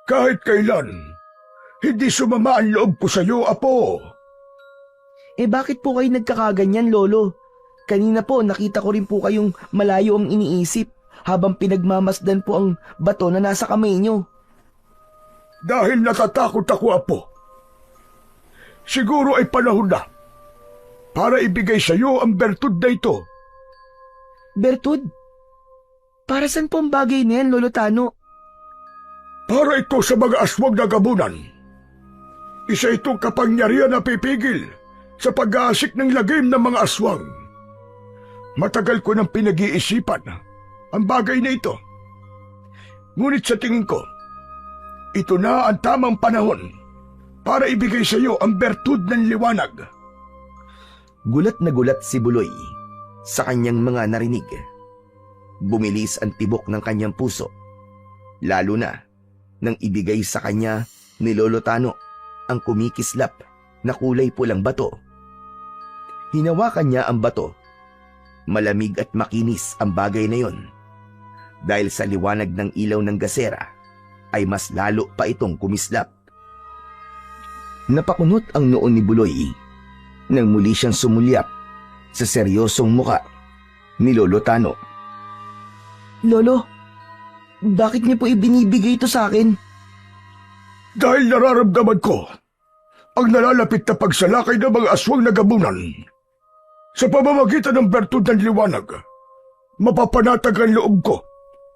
Kahit kailan, hindi sumama ang loob ko sa iyo, apo. Eh bakit po kayo nagkakaganyan, Lolo? Kanina po nakita ko rin po kayong malayo ang iniisip habang pinagmamasdan po ang bato na nasa kamay niyo. Dahil natatakot ako, apo. Siguro ay panahon na para ibigay sa iyo ang bertud na ito. Bertud? Para saan po ang bagay na yan, Lolo Tano? Para ito sa mga aswang na gabunan. Isa itong kapangyarihan na pipigil sa pag-aasik ng lagim ng mga aswang. Matagal ko nang pinag-iisipan ang bagay na ito. Ngunit sa tingin ko, ito na ang tamang panahon para ibigay sa iyo ang bertud ng liwanag. Gulat na gulat si Buloy sa kanyang mga narinig. Bumilis ang tibok ng kanyang puso, lalo na nang ibigay sa kanya ni Lolo Tano ang kumikislap na kulay pulang bato. Hinawakan niya ang bato. Malamig at makinis ang bagay na yon. Dahil sa liwanag ng ilaw ng gasera ay mas lalo pa itong kumislap. Napakunot ang noo ni Buloy nang muli siyang sumulyap sa seryosong muka ni Lolo Tano. Lolo, bakit niyo po ibinibigay ito sa akin? Dahil nararamdaman ko ang nalalapit na pagsalakay ng mga aswang na gabunan. Sa pamamagitan ng bertud ng liwanag, mapapanatag ang loob ko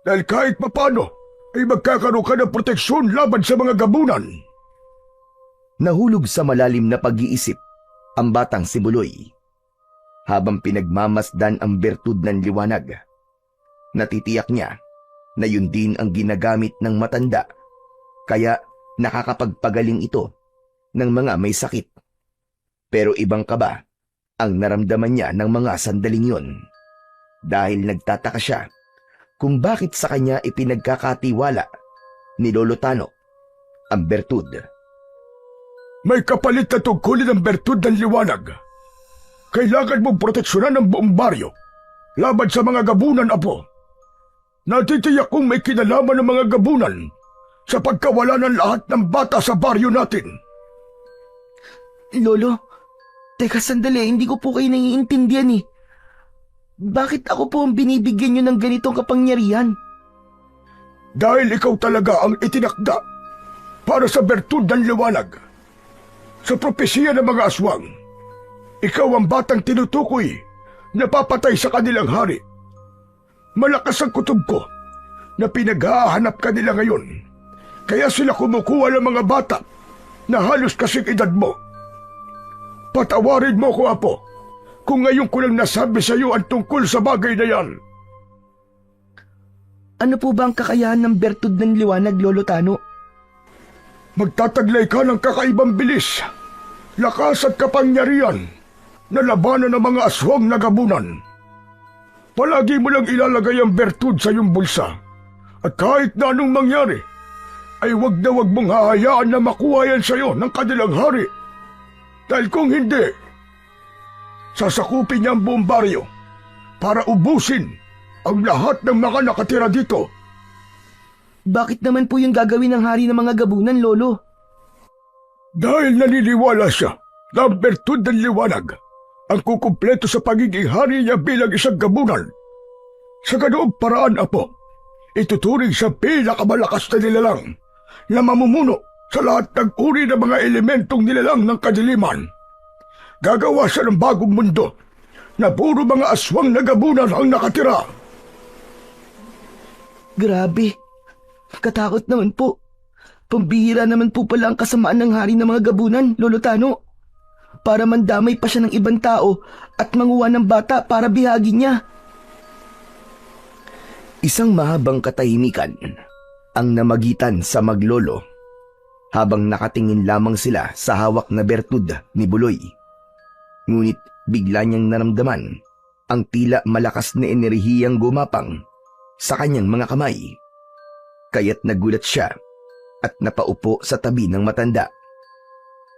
dahil kahit papano ay magkakaroon ka ng proteksyon laban sa mga gabunan. Nahulog sa malalim na pag-iisip ang batang si Buloy habang pinagmamasdan ang bertud ng liwanag. Natitiyak niya na yun din ang ginagamit ng matanda kaya nakakapagpagaling ito ng mga may sakit. Pero ibang kaba ang naramdaman niya ng mga sandaling yon dahil nagtataka siya kung bakit sa kanya ipinagkakatiwala ni Lolo Tano ang bertud. May kapalit na tungkulin ng bertud ng liwanag. Kailangan mong proteksyonan ng buong baryo laban sa mga gabunan, Apo. Natitiyak kong may kinalaman ng mga gabunan sa pagkawala ng lahat ng bata sa baryo natin. Lolo, teka sandali, hindi ko po kayo naiintindihan eh. Bakit ako po ang binibigyan niyo ng ganitong kapangyarihan? Dahil ikaw talaga ang itinakda para sa bertud ng liwanag. Sa propesiya ng mga aswang, ikaw ang batang tinutukoy na papatay sa kanilang hari. Malakas ang kutob ko na pinaghahanap ka nila ngayon. Kaya sila kumukuha ng mga bata na halos kasing edad mo. Patawarin mo ko, Apo, kung ngayon ko lang nasabi sa iyo ang tungkol sa bagay na yan. Ano po ba ang kakayahan ng bertud ng liwanag, Lolo Tano? Magtataglay ka ng kakaibang bilis, lakas at kapangyarihan na labanan ng mga aswang na gabunan. Palagi mo lang ilalagay ang bertud sa iyong bulsa at kahit na anong mangyari, ay wag na wag mong hahayaan na makuha yan sa iyo ng kanilang hari. Dahil kung hindi, sasakupin niya ang buong baryo para ubusin ang lahat ng mga nakatira dito. Bakit naman po yung gagawin ng hari ng mga gabunan, Lolo? Dahil naniniwala siya na ang bertud ng liwanag ang kukumpleto sa pagiging hari niya bilang isang gabunan. Sa ganoong paraan, Apo, ituturing siya pinakamalakas na nilalang na mamumuno sa lahat ng uri ng mga elementong nilalang ng kadiliman. Gagawa siya ng bagong mundo na puro mga aswang na gabunan ang nakatira. Grabe, katakot naman po. Pambihira naman po pala ang kasamaan ng hari ng mga gabunan, Lolo Tano. Para mandamay pa siya ng ibang tao at manguha ng bata para bihagin niya. Isang mahabang katahimikan ang namagitan sa maglolo habang nakatingin lamang sila sa hawak na bertud ni Buloy. Ngunit bigla niyang naramdaman ang tila malakas na enerhiyang gumapang sa kanyang mga kamay. Kaya't nagulat siya at napaupo sa tabi ng matanda.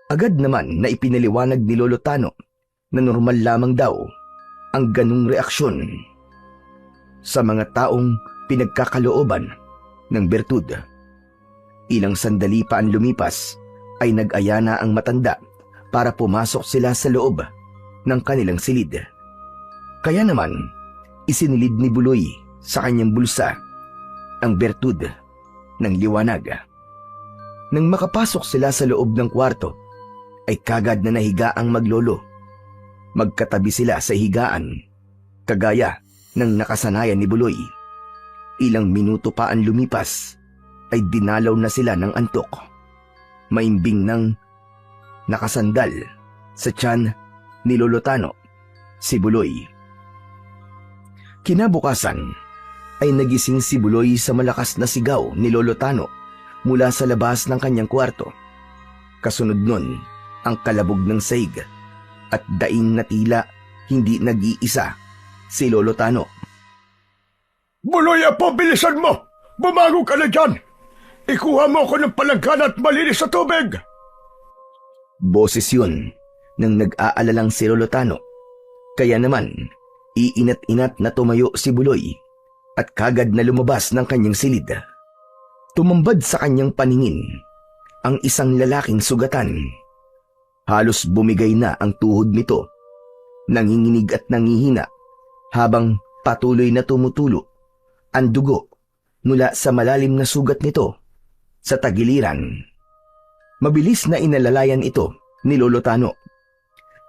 Agad naman na ipinaliwanag ni Lolo Tano na normal lamang daw ang ganung reaksyon sa mga taong pinagkakalooban ng bertud. Ilang sandali pa ang lumipas ay nag-aya na ang matanda para pumasok sila sa loob ng kanilang silid. Kaya naman, isinilid ni Buloy sa kanyang bulsa ang bertud ng liwanag. Nang makapasok sila sa loob ng kwarto, ay kagad na nahiga ang maglolo. Magkatabi sila sa higaan, kagaya ng nakasanayan ni Buloy. Ilang minuto pa ang lumipas, ay dinalaw na sila ng antok. Maimbing nang nakasandal sa tiyan ni Lolo Tano, si Buloy. Kinabukasan, ay nagising si Buloy sa malakas na sigaw ni Lolo Tano mula sa labas ng kanyang kwarto. Kasunod nun, ang kalabog ng saig at daing na tila hindi nag-iisa si Lolo Tano. Buloy, Apo, bilisan mo! Bumangon ka na dyan! ikuha mo ako ng palanggana at malinis sa tubig! Boses yun ng nag-aalalang si Lolotano. Kaya naman, iinat-inat na tumayo si Buloy at kagad na lumabas ng kanyang silid. Tumambad sa kanyang paningin ang isang lalaking sugatan. Halos bumigay na ang tuhod nito. Nanginginig at nangihina habang patuloy na tumutulo ang dugo mula sa malalim na sugat nito sa tagiliran. Mabilis na inalalayan ito ni Lolotano.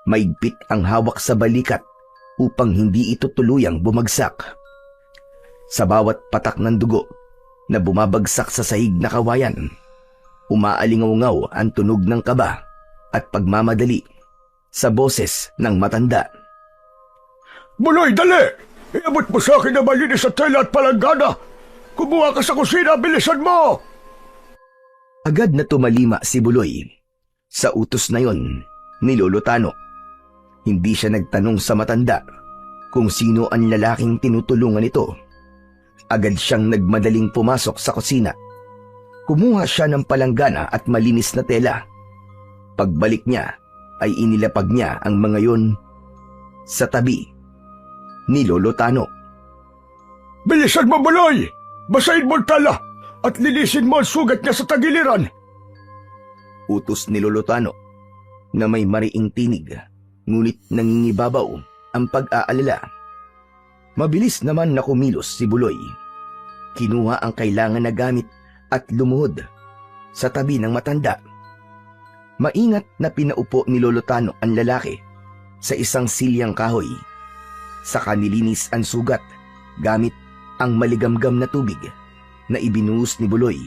Maigpit ang hawak sa balikat upang hindi ito tuluyang bumagsak. Sa bawat patak ng dugo na bumabagsak sa sahig na kawayan, umaalingaw-ngaw ang tunog ng kaba at pagmamadali sa boses ng matanda. Buloy, dali! Iabot mo sa akin na malinis sa tela at palanggana! Kumuha ka sa kusina, bilisan mo! Agad na tumalima si Buloy sa utos na yon ni Lolotano. Hindi siya nagtanong sa matanda kung sino ang lalaking tinutulungan nito. Agad siyang nagmadaling pumasok sa kusina. Kumuha siya ng palanggana at malinis na tela. Pagbalik niya ay inilapag niya ang mga yon sa tabi ni Lolotano. Bilisan mo, Buloy! Basahin mo ang tela at linisin mo ang sugat niya sa tagiliran! Utos ni Lolotano na may mariing tinig, ngunit nangingibabaw ang pag-aalala. Mabilis naman na kumilos si Buloy. Kinuha ang kailangan na gamit at lumuhod sa tabi ng matanda. Maingat na pinaupo ni Lolotano ang lalaki sa isang silyang kahoy. Saka nilinis ang sugat gamit ang maligamgam na tubig na ibinuhos ni Buloy.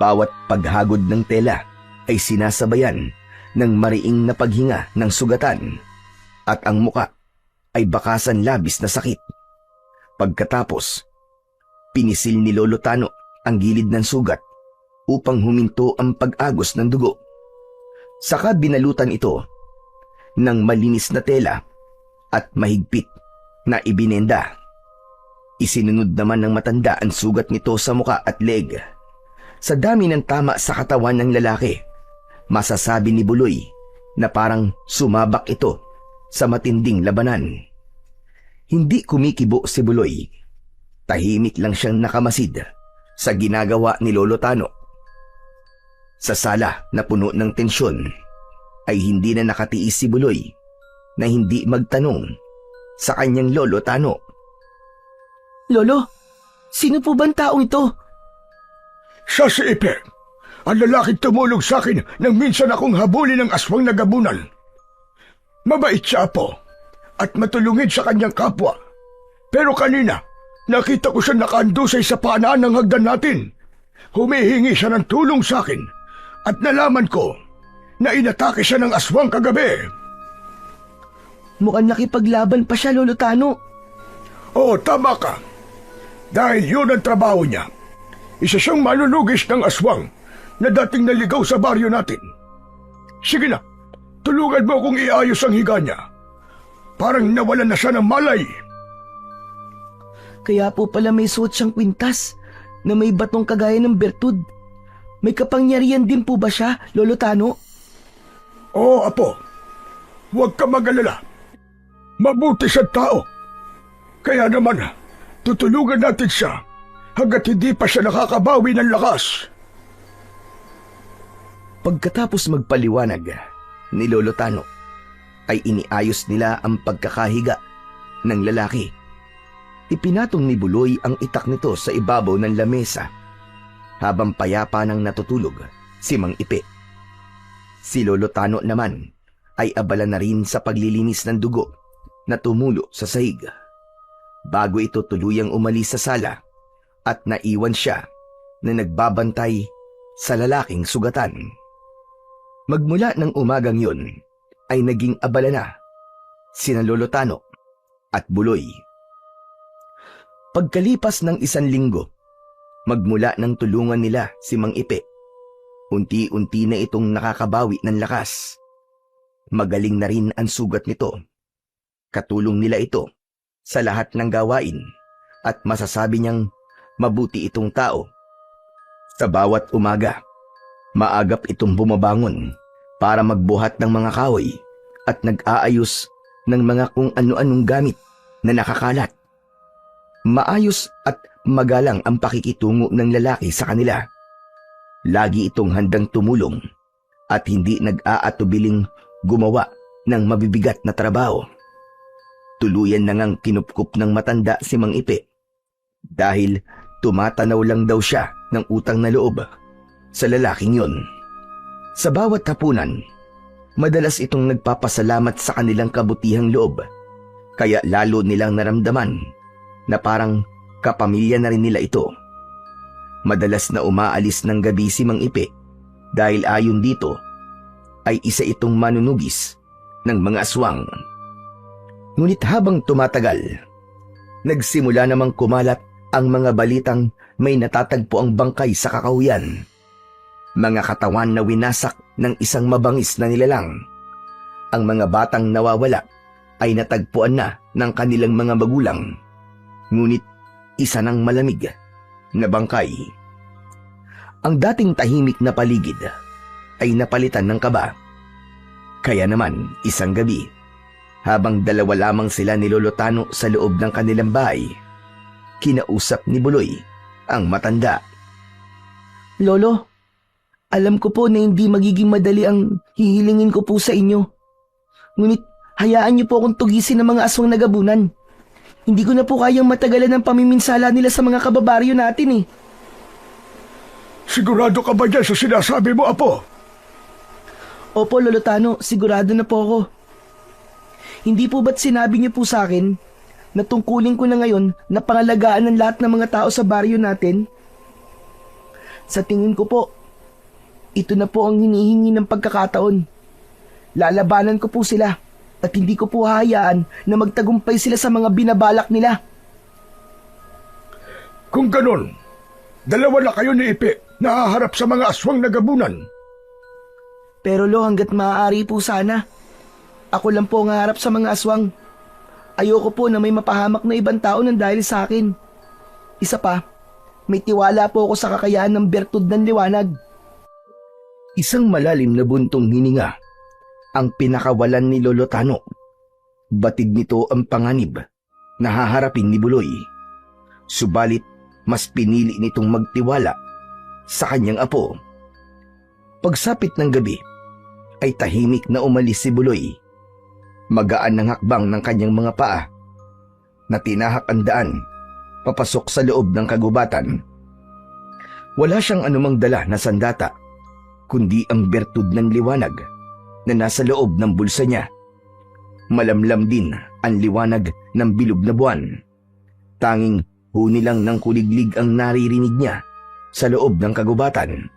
Bawat paghagod ng tela ay sinasabayan ng mariing na paghinga ng sugatan at ang muka ay bakasan labis na sakit. Pagkatapos, pinisil ni Lolotano ang gilid ng sugat upang huminto ang pag-agos ng dugo. Saka binalutan ito ng malinis na tela at mahigpit na ibinenda. Isinunod naman ng matanda ang sugat nito sa muka at leg. Sa dami ng tama sa katawan ng lalaki, masasabi ni Buloy na parang sumabak ito sa matinding labanan. Hindi kumikibo si Buloy. Tahimik lang siyang nakamasid sa ginagawa ni Lolotano. Sa sala na puno ng tensyon, ay hindi na nakatiis si Buloy na hindi magtanong sa kanyang Lolotano. Lolo, sino po bang taong ito? Siya si Ipe, ang lalaking tumulong sa akin nang minsan akong habulin ng aswang na gabunan. Mabait siya po at matulungin sa kanyang kapwa. Pero kanina, nakita ko siya nakaandusay sa panaan ng hagdan natin. Humihingi siya ng tulong sa akin at nalaman ko na inatake siya ng aswang kagabi. Mukhang nakipaglaban pa siya, Lolo Tano. Oo, tama ka. Dahil yun ang trabaho niya. Isa siyang manunugis ng aswang na dating naligaw sa baryo natin. Sige na, tulungan mo kung iayos ang higa niya. Parang nawalan na siya ng malay. Kaya po pala may suot siyang kwintas na may batong kagaya ng bertud. May kapangyarihan din po ba siya, Lolo Tano? Oo, Apo. Huwag ka mag-alala. Mabuti siyang tao. Kaya naman, tutulungan natin siya hanggat hindi pa siya nakakabawi ng lakas. Pagkatapos magpaliwanag ni Lolo Tano, ay iniayos nila ang pagkakahiga ng lalaki. Ipinatong ni Buloy ang itak nito sa ibabaw ng lamesa habang payapa nang natutulog si Mang Ipe. Si Lolo Tano naman ay abala na rin sa paglilinis ng dugo na tumulo sa sahig. Bago ito tuluyang umalis sa sala at naiwan siya na nagbabantay sa lalaking sugatan. Magmula ng umagang yun ay naging abala na sina Lolo Tano at Buloy. Pagkalipas ng 1 linggo, magmula ng tulungan nila si Mang Ipe, unti-unti na itong nakakabawi ng lakas. Magaling na rin ang sugat nito. Katulong nila ito sa lahat ng gawain at masasabi niyang mabuti itong tao. Sa bawat umaga, maagap itong bumabangon para magbuhat ng mga kahoy at nag-aayos ng mga kung ano-anong gamit na nakakalat. Maayos at magalang ang pakikitungo ng lalaki sa kanila. Lagi itong handang tumulong at hindi nag-aatubiling gumawa ng mabibigat na trabaho. Tuluyan na ngang kinupkup ng matanda si Mang Ipe dahil tumatanaw lang daw siya ng utang na loob sa lalaking yon. Sa bawat hapunan, madalas itong nagpapasalamat sa kanilang kabutihang loob, kaya lalo nilang naramdaman na parang kapamilya na rin nila ito. Madalas na umaalis ng gabi si Mang Ipe dahil ayon dito ay isa itong manunugis ng mga aswang. Ngunit habang tumatagal, nagsimula namang kumalat ang mga balitang may natatagpo ang bangkay sa kakahuyan. Mga katawan na winasak ng isang mabangis na nilalang. Ang mga batang nawawala ay natagpuan na ng kanilang mga magulang. Ngunit isa ng malamig na bangkay. Ang dating tahimik na paligid ay napalitan ng kaba. Kaya naman isang gabi, habang dalawa lamang sila ni Lolo Tano sa loob ng kanilang bahay, kinausap ni Buloy ang matanda. Lolo, alam ko po na hindi magiging madali ang hihilingin ko po sa inyo. Ngunit hayaan niyo po akong tugisin ng mga aswang nagabunan. Hindi ko na po kayang matagalan ng pamiminsala nila sa mga kababaryo natin eh. Sigurado ka ba dyan sa sinasabi mo, Apo? Opo, Lolo Tano, sigurado na po ako. Hindi po ba't sinabi niyo po sa akin na tungkulin ko na ngayon na pangalagaan ng lahat ng mga tao sa baryo natin? Sa tingin ko po, ito na po ang hinihingi ng pagkakataon. Lalabanan ko po sila at hindi ko po hahayaan na magtagumpay sila sa mga binabalak nila. Kung ganun, dalawa na kayo ni Ipe na haharap sa mga aswang nagabunan. Pero lo, hanggat maaari po sana, ako lang po ang haharap sa mga aswang. Ayoko po na may mapahamak na ibang tao ng dahil sa akin. Isa pa, may tiwala po ako sa kakayahan ng bertud ng liwanag. Isang malalim na buntong hininga ang pinakawalan ni Lolo Tano. Batid nito ang panganib na haharapin ni Buloy. Subalit mas pinili nitong magtiwala sa kanyang apo. Pagsapit ng gabi ay tahimik na umalis si Buloy. Magaan ng hakbang ng kanyang mga paa na tinahak ang daan papasok sa loob ng kagubatan. Wala siyang anumang dala na sandata kundi ang bertud ng liwanag na nasa loob ng bulsa niya. Malamlam din ang liwanag ng bilog na buwan. Tanging huni lang ng kuliglig ang naririnig niya sa loob ng kagubatan.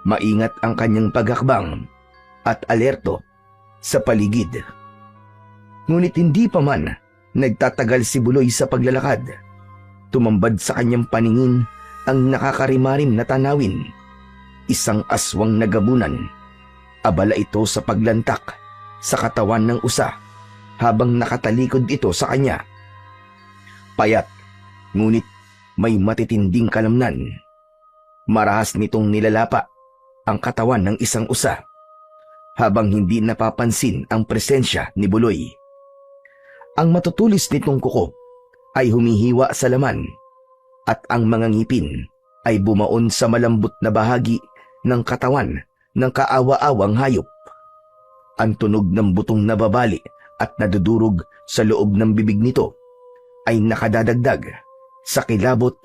Maingat ang kanyang paghakbang at alerto sa paligid. Ngunit hindi pa man nagtatagal si Buloy sa paglalakad. Tumambad sa kanyang paningin ang nakakarimarim na tanawin. Isang aswang nagabunan. Abala ito sa paglantak sa katawan ng usa habang nakatalikod ito sa kanya. Payat, ngunit may matitinding kalamnan. Marahas nitong nilalapa ang katawan ng isang usa habang hindi napapansin ang presensya ni Buloy. Ang matutulis nitong kuko ay humihiwa sa laman at ang mga ngipin ay bumaon sa malambot na bahagi ng katawan ng kaawa-awang hayop. Ang tunog ng butong nababali at nadudurog sa loob ng bibig nito ay nakadadagdag sa kilabot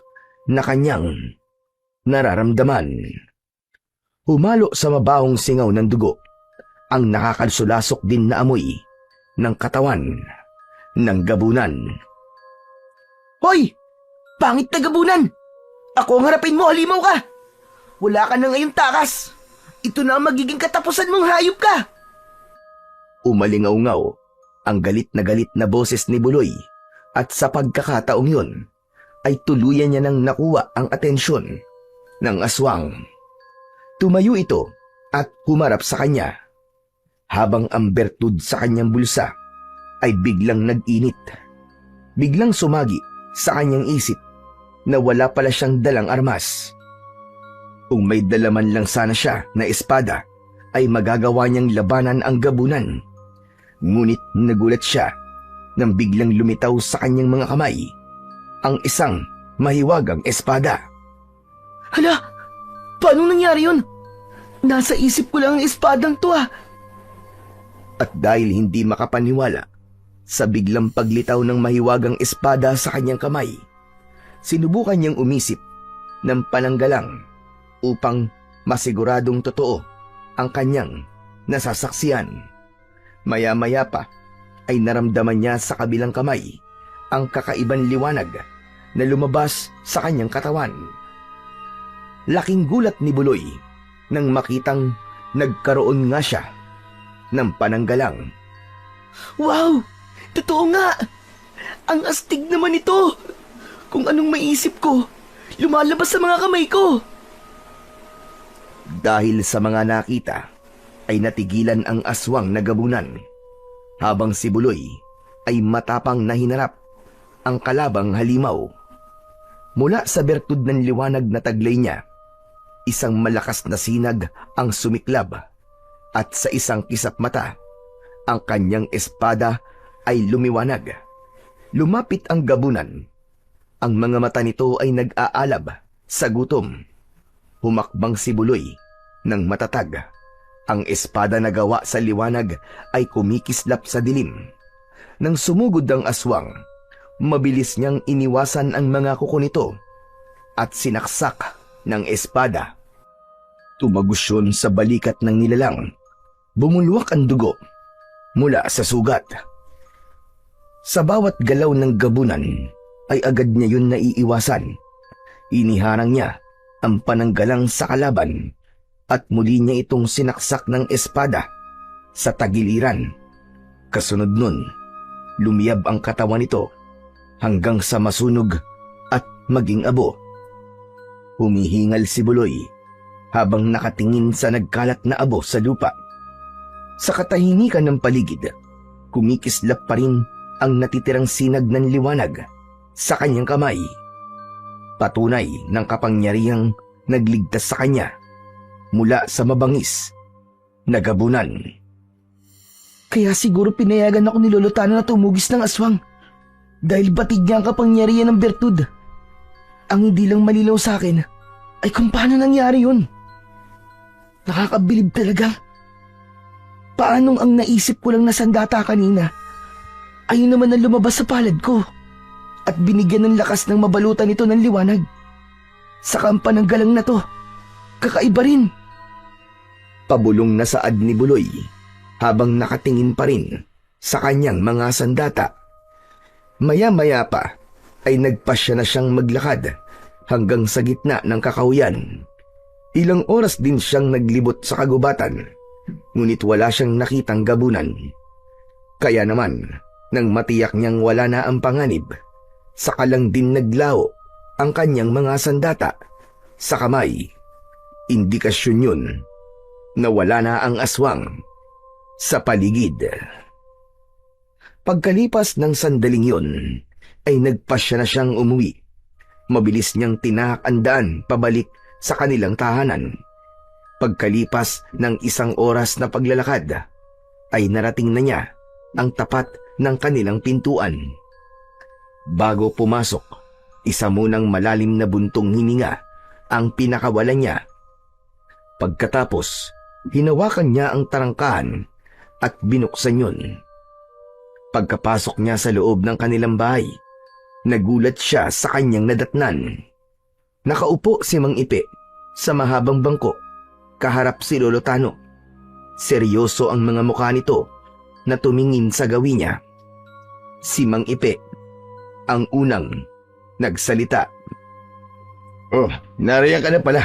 na kanyang nararamdaman. Humalo sa mabahong singaw ng dugo ang nakakalsulasok din na amoy ng katawan ng gabunan. Hoy! Pangit na gabunan! Ako ang harapin mo, halimaw ka! Wala ka na ngayong takas! Ito na ang magiging katapusan mong hayop ka! Umalingaw-ngaw ang galit na boses ni Buloy at sa pagkakataong yun ay tuluyan niya nang nakuha ang atensyon ng aswang. Tumayo ito at humarap sa kanya habang ang bertud sa kanyang bulsa ay biglang nag-init. Biglang sumagi sa kanyang isip na wala pala siyang dalang armas. Kung may dalaman lang sana siya na espada, ay magagawa niyang labanan ang gabunan. Ngunit nagulat siya nang biglang lumitaw sa kanyang mga kamay ang isang mahiwagang espada. Hala, paano nangyari yun? Nasa isip ko lang ang espadang to ah. At dahil hindi makapaniwala sa biglang paglitaw ng mahiwagang espada sa kanyang kamay, sinubukan niyang umisip ng pananggalang upang masiguradong totoo ang kanyang nasasaksiyan. Maya-maya pa ay naramdaman niya sa kabilang kamay ang kakaibang liwanag na lumabas sa kanyang katawan. Laking gulat ni Buloy nang makitang nagkaroon nga siya ng pananggalang. Wow! Totoo nga! Ang astig naman ito! Kung anong maisip ko, lumalabas sa mga kamay ko! Dahil sa mga nakita, ay natigilan ang aswang na gabunan, habang si Buloy ay matapang na hinarap ang kalabang halimaw. Mula sa bertud ng liwanag na taglay niya, isang malakas na sinag ang sumiklab, at sa isang kisap mata, ang kanyang espada ay lumiwanag. Lumapit ang gabunan. Ang mga mata nito ay nag-aalab sa gutom. Humakbang si Buloy ng matatag. Ang espada na gawa sa liwanag ay kumikislap sa dilim. Nang sumugod ang aswang, mabilis niyang iniwasan ang mga kuko nito at sinaksak ng espada. Tumagos yun sa balikat ng nilalang. Bumulwak ang dugo mula sa sugat. Sa bawat galaw ng gabunan ay agad niya yun naiiwasan. Iniharang niya ang pananggalang sa kalaban at muli niya itong sinaksak ng espada sa tagiliran. Kasunod nun, lumiyab ang katawan nito hanggang sa masunog at maging abo. Humihingal si Buloy habang nakatingin sa nagkalat na abo sa lupa. Sa katahimikan ng paligid, kumikislap pa rin ang natitirang sinag ng liwanag sa kanyang kamay. Patunay ng kapangyarihang nagligtas sa kanya mula sa mabangis na gabunan. Kaya siguro pinayagan ako ni Lolo Tano na tumugis ng aswang dahil batid niya ang kapangyarihan ng bertud. Ang hindi lang malinaw sa akin ay kung paano nangyari yun. Nakakabilib talaga. Paanong ang naisip ko lang na sandata kanina, ayun naman ang lumabas sa palad ko at binigyan ng lakas ng mabalutan nito ng liwanag. Sa kampan ng galang na to, kakaiba rin. Pabulong na saad ni Buloy habang nakatingin pa rin sa kanyang mga sandata. Maya-maya pa ay nagpasya na siyang maglakad hanggang sa gitna ng kakahuyan. Ilang oras din siyang naglibot sa kagubatan, ngunit wala siyang nakitang gabunan. Kaya naman, nang matiyak niyang wala na ang panganib, saka lang din naglaho ang kanyang mga sandata sa kamay. Indikasyon yun na wala na ang aswang sa paligid. Pagkalipas ng sandaling yun, ay nagpasya na siyang umuwi. Mabilis niyang tinahak ang daan pabalik sa kanilang tahanan. Pagkalipas ng 1 oras na paglalakad, ay narating na niya ang tapat ng kanilang pintuan. Bago pumasok, isa munang malalim na buntong hininga ang pinakawalan niya. Pagkatapos, hinawakan niya ang tarangkahan at binuksan yun. Pagkapasok niya sa loob ng kanilang bahay, nagulat siya sa kanyang nadatnan. Nakaupo si Mang Ipe sa mahabang bangko, kaharap si Lolo Tano. Seryoso ang mga mukha nito na tumingin sa gawi niya. Si Mang Ipe ang unang nagsalita. Oh, nariyan ka na pala.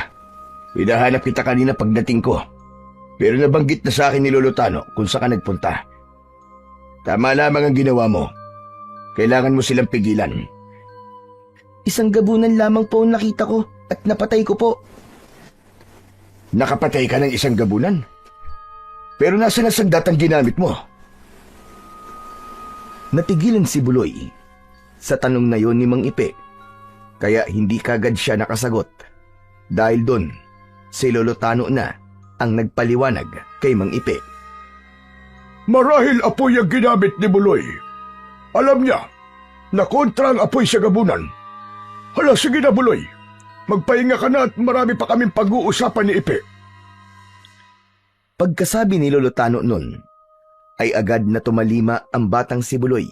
Hinahanap kita kanina pagdating ko. Pero nabanggit na sa akin ni Lolo Tano kung saan ka nagpunta. Tama lamang ang ginawa mo. Kailangan mo silang pigilan. Isang gabunan lamang po ang nakita ko at napatay ko po. Nakapatay ka ng isang gabunan? Pero nasa na sandatang ginamit mo? Natigilan si Buloy sa tanong na yon ni Mang Ipe, kaya hindi kagad siya nakasagot. Dahil doon, Si Lolo Tano na ang nagpaliwanag kay Mang Ipe. Marahil apoy ang ginamit ni Buloy. Alam niya na kontra ang apoy sa gabunan. Hala, sige na Buloy. Magpahinga ka na at marami pa kaming pag-uusapan ni Ipe. Pagkasabi ni Lolo Tano nun, ay agad na tumalima ang batang si Buloy.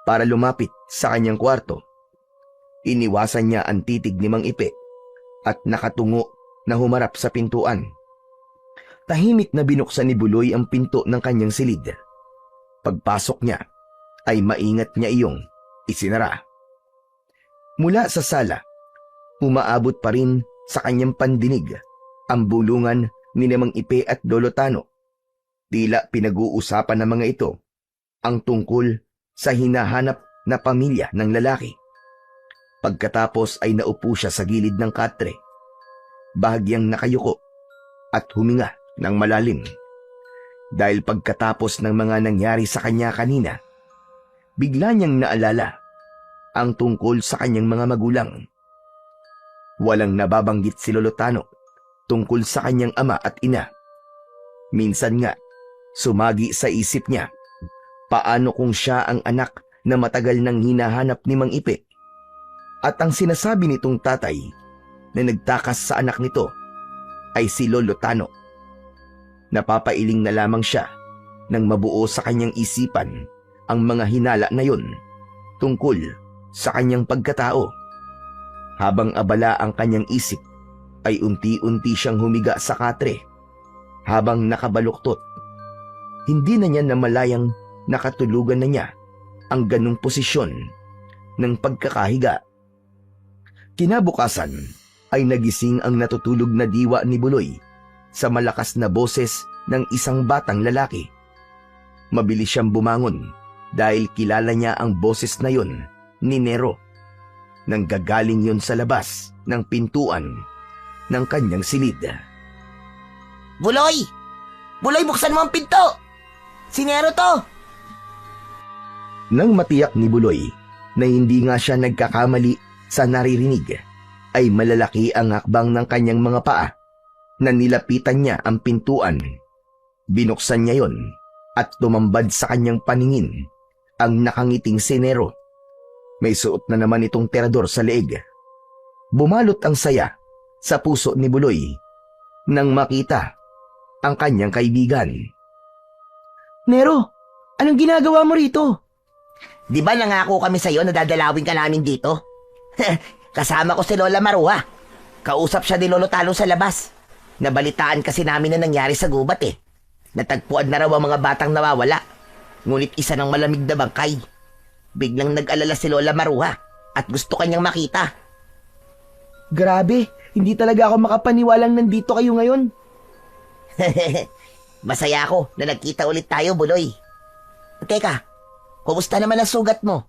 Para lumapit sa kanyang kwarto, iniwasan niya ang titig ni Mang Ipe at nakatungo na humarap sa pintuan. Tahimik na binuksan ni Buloy ang pinto ng kanyang silid. Pagpasok niya, ay maingat niya iyong isinara. Mula sa sala, umaabot pa rin sa kanyang pandinig ang bulungan ni Mang Ipe at Lolo Tano. Tila pinag-uusapan ng mga ito ang tungkol sa hinahanap na pamilya ng lalaki. Pagkatapos ay naupo siya sa gilid ng katre, bahagyang nakayuko at huminga ng malalim. Dahil pagkatapos ng mga nangyari sa kanya kanina, bigla niyang naalala ang tungkol sa kanyang mga magulang. Walang nababanggit si Lolo Tano tungkol sa kanyang ama at ina. Minsan nga, sumagi sa isip niya, paano kung siya ang anak na matagal nang hinahanap ni Mang Ipe? At ang sinasabi nitong tatay na nagtakas sa anak nito ay si Lolo Tano. Napapailing na lamang siya nang mabuo sa kanyang isipan ang mga hinala na yon tungkol sa kanyang pagkatao. Habang abala ang kanyang isip, ay unti-unti siyang humiga sa katre habang nakabaluktot. Hindi na niya namalayang nakatulugan na niya ang ganong posisyon ng pagkakahiga. Kinabukasan ay nagising ang natutulog na diwa ni Buloy sa malakas na boses ng isang batang lalaki. Mabilis siyang bumangon dahil kilala niya ang boses na yon ni Nero. Nanggagaling yon sa labas ng pintuan ng kanyang silid. Buloy! Buloy, buksan mo ang pinto! Si Nero to! Nang matiyak ni Buloy na hindi nga siya nagkakamali sa naririnig, ay malalaki ang hakbang ng kanyang mga paa na nilapitan niya ang pintuan. Binuksan niya yon at tumambad sa kanyang paningin ang nakangiting si Nero. May suot na naman itong terador sa leeg. Bumalot ang saya sa puso ni Buloy nang makita ang kanyang kaibigan. Nero, anong ginagawa mo rito? Di ba nangako kami sa'yo na dadalawin ka namin dito? Kasama ko si Lola Maruha. Kausap siya ni Lolo Talo sa labas. Nabalitaan kasi namin na nangyari sa gubat eh. Natagpuan na raw ang mga batang nawawala. Ngunit isa ng malamig na bangkay. Biglang nag-alala si Lola Maruha at gusto kanyang makita. Grabe, hindi talaga ako makapaniwalang nandito kayo ngayon. Masaya ako na nagkita ulit tayo, Buloy. Teka, kumusta naman ang sugat mo?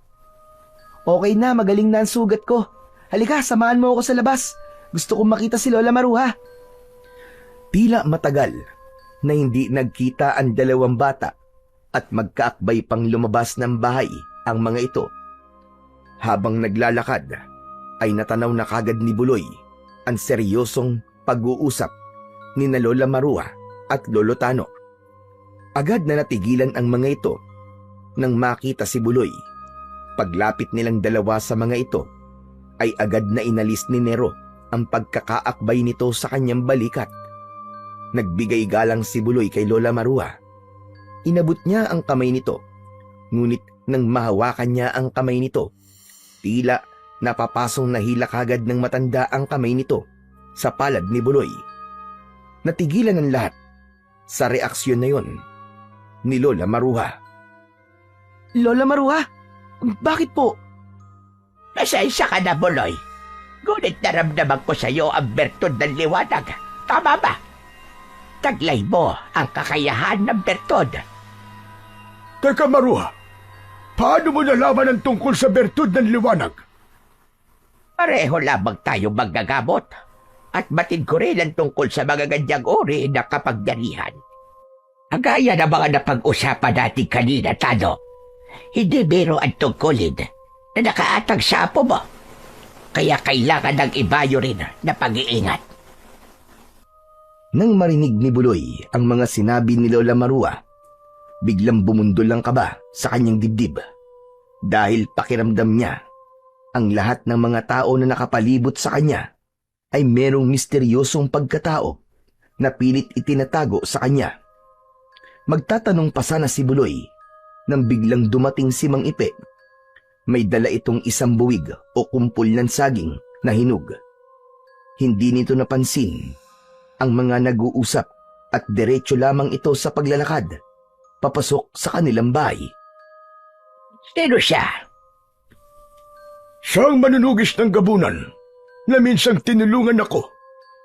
Okay na, magaling na ang sugat ko. Halika, samahan mo ako sa labas. Gusto kong makita si Lola Maruha. Tila matagal na hindi nagkita ang dalawang bata at magkaakbay pang lumabas ng bahay ang mga ito. Habang naglalakad, ay natanaw na kagad ni Buloy ang seryosong pag-uusap ni na Lola Maruha at Lolo Tano. Agad na natigilan ang mga ito nang makita si Buloy. Paglapit nilang dalawa sa mga ito, ay agad na inalis ni Nero ang pagkakaakbay nito sa kanyang balikat. Nagbigay galang si Buloy kay Lola Maruha. Inabot niya ang kamay nito, ngunit nang mahawakan niya ang kamay nito, tila napapasong nahila kagad ng matanda ang kamay nito sa palad ni Buloy. Natigilan ang lahat sa reaksyon na yon ni Lola Maruha. Lola Maruha, bakit po? Pasensya ka na, Buloy. Ngunit naramdaman ko sa iyo ang bertud ng liwanag. Tama ba? Taglay mo ang kakayahan ng bertud. Teka Maruha, paano mo nalaman ang tungkol sa bertud ng liwanag? Pareho lamang tayo maggagamot at batid ko rin ang tungkol sa mga ganyang uri na kapangyarihan. Ang gaya ng mga napag-usapan natin kanina, Tano, hindi biro ang tungkulin na nakaatag sa apo mo. Kaya kailangan ng ibayo rin na pag-iingat. Nang marinig ni Buloy ang mga sinabi ni Lola Marua, biglang bumundol ang kaba sa kanyang dibdib dahil pakiramdam niya ang lahat ng mga tao na nakapalibot sa kanya ay merong misteryosong pagkatao na pilit itinatago sa kanya. Magtatanong pa sana si Buloy nang biglang dumating si Mang Ipe. May dala itong isang buwig o kumpol ng saging na hinug. Hindi nito napansin ang mga nag-uusap at diretso lamang ito sa paglalakad papasok sa kanilang bahay. Sino siya? Siyang manunugis ng gabunan na minsang tinulungan ako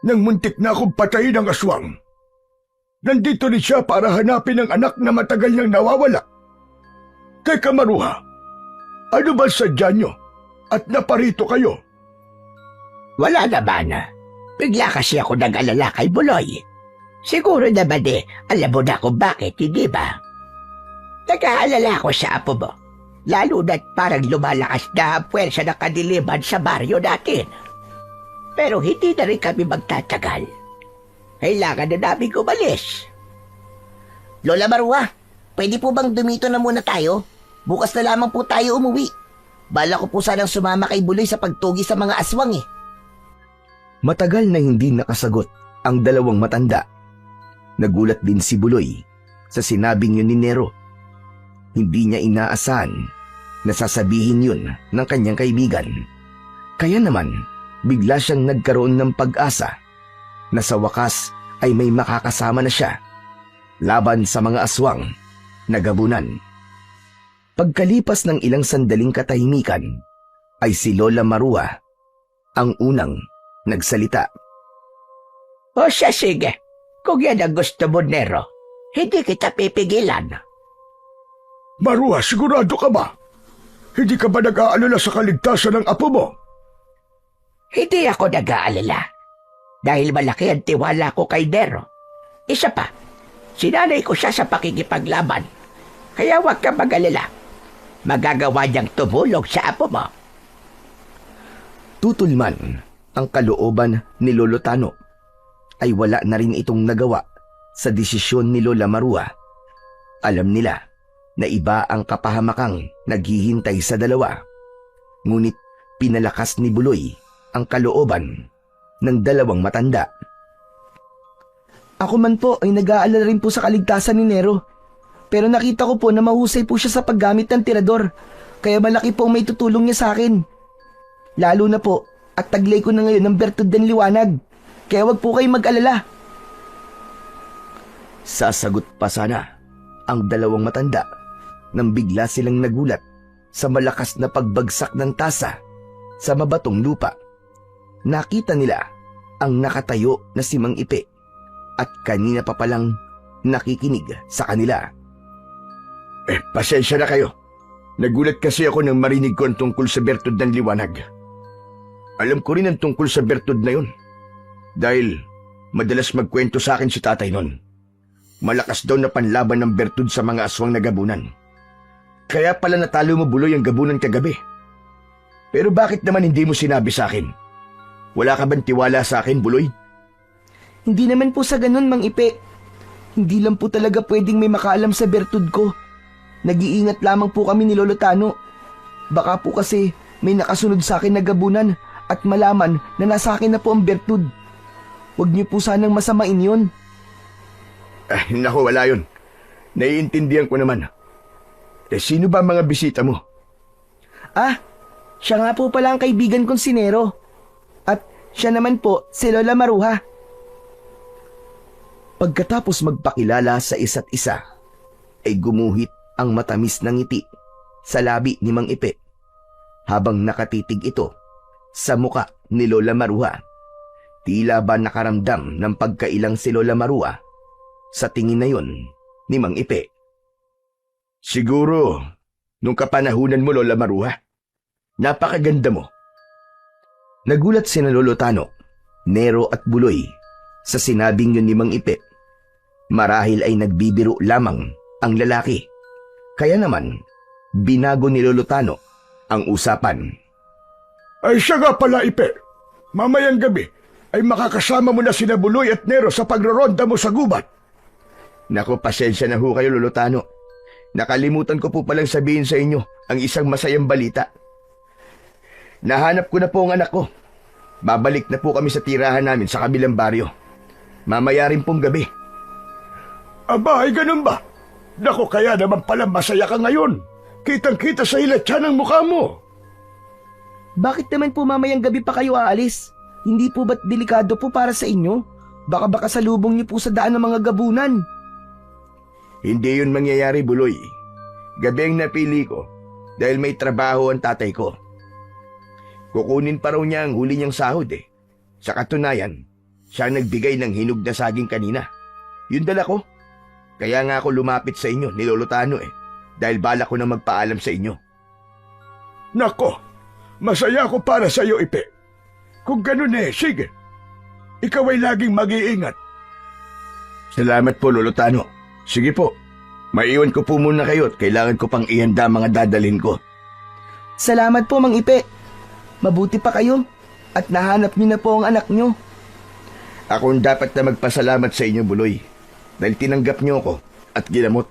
nang muntik na akong patayin ng aswang. Nandito rin siya para hanapin ang anak na matagal nang nawawala. Teka Maruha, ano ba sadya nyo at naparito kayo? Wala naman. Bigla kasi ako nag-alala kay Buloy. Siguro naman alam mo na kung bakit, hindi ba? Nag-aalala ako sa apo mo. Lalo na't parang lumalakas na ang puwersa ng kadiliman sa baryo natin. Pero hindi na rin kami magtatagal. Kailangan na namin umalis. Lola Marua, pwede po bang dumito na muna tayo? Bukas na lamang po tayo umuwi. Bala ko po sanang sumama kay Buloy sa pagtugi sa mga aswang eh. Matagal na hindi nakasagot ang dalawang matanda. Nagulat din si Buloy sa sinabing yun ni Nero. Hindi niya inaasahan na sasabihin yun ng kanyang kaibigan. Kaya naman, bigla siyang nagkaroon ng pag-asa na sa wakas ay may makakasama na siya laban sa mga aswang na gabunan. Pagkalipas ng ilang sandaling katahimikan, ay si Lola Marua ang unang nagsalita. O siya sige, kung yan ang gusto mo, Nero, hindi kita pipigilan. Maruha, sigurado ka ba? Hindi ka ba nag-aalala sa kaligtasan ng apo mo? Hindi ako nag-aalala. Dahil malaki ang tiwala ko kay Nero. Isa pa, sinanay ko siya sa pakikipaglaban. Kaya huwag ka mag-alala. Magagawa niyang tumulong sa apo mo. Tutulman ang kalooban ni Lolo Tano ay wala na rin itong nagawa sa desisyon ni Lola Marua. Alam nila na iba ang kapahamakang naghihintay sa dalawa. Ngunit pinalakas ni Buloy ang kalooban ng dalawang matanda. Ako man po ay nag-aalala rin po sa kaligtasan ni Nero. Pero nakita ko po na mahusay po siya sa paggamit ng tirador. Kaya malaki po ang may tutulong niya sa akin. Lalo na po at taglay ko na ngayon ng bertud ng liwanag. Kaya wag po kayong mag-alala. Sasagot pa sana ang dalawang matanda nang bigla silang nagulat sa malakas na pagbagsak ng tasa sa mabatong lupa. Nakita nila ang nakatayo na si Mang Ipe at kanina pa palang nakikinig sa kanila. Pasensya na kayo. Nagulat kasi ako nang marinig ko ang tungkol sa bertud ng liwanag. Alam ko rin ang tungkol sa bertud na yun. Dahil madalas magkwento sa akin si tatay nun. Malakas daw na panlaban ng bertud sa mga aswang na gabunan. Kaya pala natalo mo Buloy ang gabunan kagabi. Pero bakit naman hindi mo sinabi sa akin? Wala ka bang tiwala sa akin, Buloy? Hindi naman po sa ganun, Mang Ipe. Hindi lang po talaga pwedeng may makaalam sa bertud ko. Nag-iingat lamang po kami ni Lolo Tano. Baka po kasi may nakasunod sa akin na gabunan at malaman na nasa akin na po ang bertud. Huwag niyo po sanang masamain yun. Naku, wala yun. Naiintindihan ko naman. Sino ba mga bisita mo? Siya nga po pala ang kaibigan kong si Nero. At siya naman po si Lola Maruha. Pagkatapos magpakilala sa isa't isa, ay gumuhit ang matamis na ngiti sa labi ni Mang Ipe habang nakatitig ito sa muka ni Lola Marua. Tila ba nakaramdam ng pagkailang si Lola Marua sa tingin na yon ni Mang Ipe. Siguro, nung kapanahunan mo, Lola Marua, napakaganda mo. Nagulat sina Lolo Tano, Nero at Buloy sa sinabing yun ni Mang Ipe. Marahil ay nagbibiro lamang ang lalaki. Kaya naman, binago ni Lolo Tano ang usapan. Ay siya nga pala, Ipe. Mamayang gabi, ay makakasama mo na sina Buloy at Nero sa pagroronda mo sa gubat. Naku, pasensya na ho kayo, Lolo Tano. Nakalimutan ko po palang sabihin sa inyo ang isang masayang balita. Nahanap ko na po ang anak ko. Babalik na po kami sa tirahan namin sa kabilang baryo. Mamaya rin pong gabi. Aba, ay ganun ba? Naku, kaya naman pala masaya ka ngayon. Kitang-kita sa ilatsa ng mukha mo. Bakit naman po mamayang gabi pa kayo aalis? Hindi po ba't delikado po para sa inyo? Baka salubong niyo po sa daan ng mga gabunan. Hindi yun mangyayari, Buloy. Gabi ang napili ko dahil may trabaho ang tatay ko. Kukunin pa raw niya ang huli niyang sahod eh. Sa katunayan, siya ang nagbigay ng hinog na saging kanina. Yun dala ko. Kaya nga ako lumapit sa inyo ni Lolo Tano eh. Dahil bala ko na magpaalam sa inyo. Nako, masaya ako para sa iyo, Ipe. Kung ganun sige. Ikaw ay laging mag-iingat. Salamat po, Lolo Tano. Sige po, maiwan ko po muna kayo at kailangan ko pang ihanda mga dadalhin ko. Salamat po, Mang Ipe. Mabuti pa kayo at nahanap niyo na po ang anak niyo. Ako ang dapat na magpasalamat sa inyo, Buloy, dahil tinanggap niyo ako at ginamot.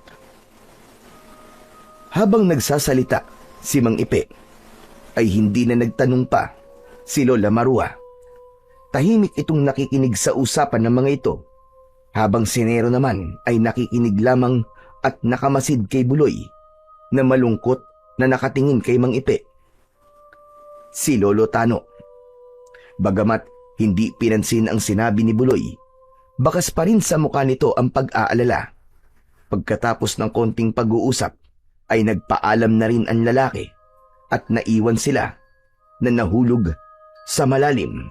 Habang nagsasalita si Mang Ipe, ay hindi na nagtanong pa si Lola Marua. Tahimik itong nakikinig sa usapan ng mga ito, habang si Nero naman ay nakikinig lamang at nakamasid kay Buloy na malungkot na nakatingin kay Mang Ipe. Si Lolo Tano, bagamat hindi pinansin ang sinabi ni Buloy, bakas pa rin sa mukha nito ang pag-aalala. Pagkatapos ng konting pag-uusap, ay nagpaalam na rin ang lalaki at naiwan sila na nahulog sa malalim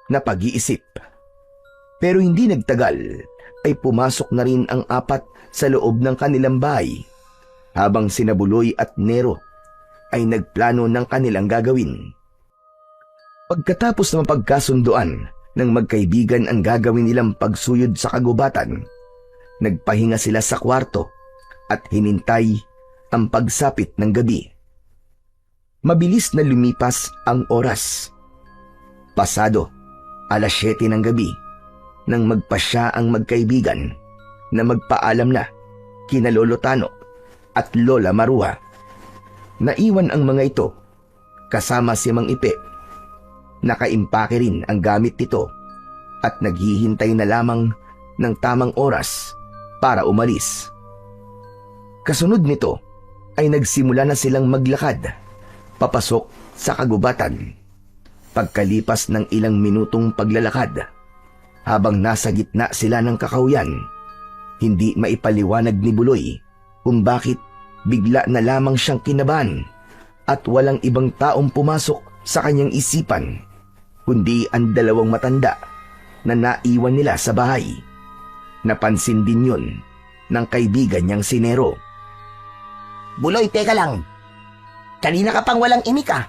na pag-iisip. Pero hindi nagtagal ay pumasok na rin ang apat sa loob ng kanilang bahay habang sina Buloy at Nero ay nagplano ng kanilang gagawin. Pagkatapos ng pagkasunduan ng magkaibigan ang gagawin nilang pagsuyod sa kagubatan, nagpahinga sila sa kwarto at hinintay ang pagsapit ng gabi. Mabilis na lumipas ang oras. Pasado, 7:00 ng gabi, nang magpasya ang magkaibigan na magpaalam na kina Lolo Tano at Lola Marua. Naiwan ang mga ito kasama si Mang Ipe. Nakaimpake rin ang gamit nito at naghihintay na lamang ng tamang oras para umalis. Kasunod nito ay nagsimula na silang maglakad papasok sa kagubatan. Pagkalipas ng ilang minutong paglalakad, habang nasa gitna sila ng kakauyan, hindi maipaliwanag ni Buloy kung bakit bigla na lamang siyang kinabahan at walang ibang taong pumasok sa kanyang isipan kundi ang dalawang matanda na naiwan nila sa bahay. Napansin din yun ng kaibigan niyang si Nero. Buloy, teka lang. Kanina ka pang walang imik ah.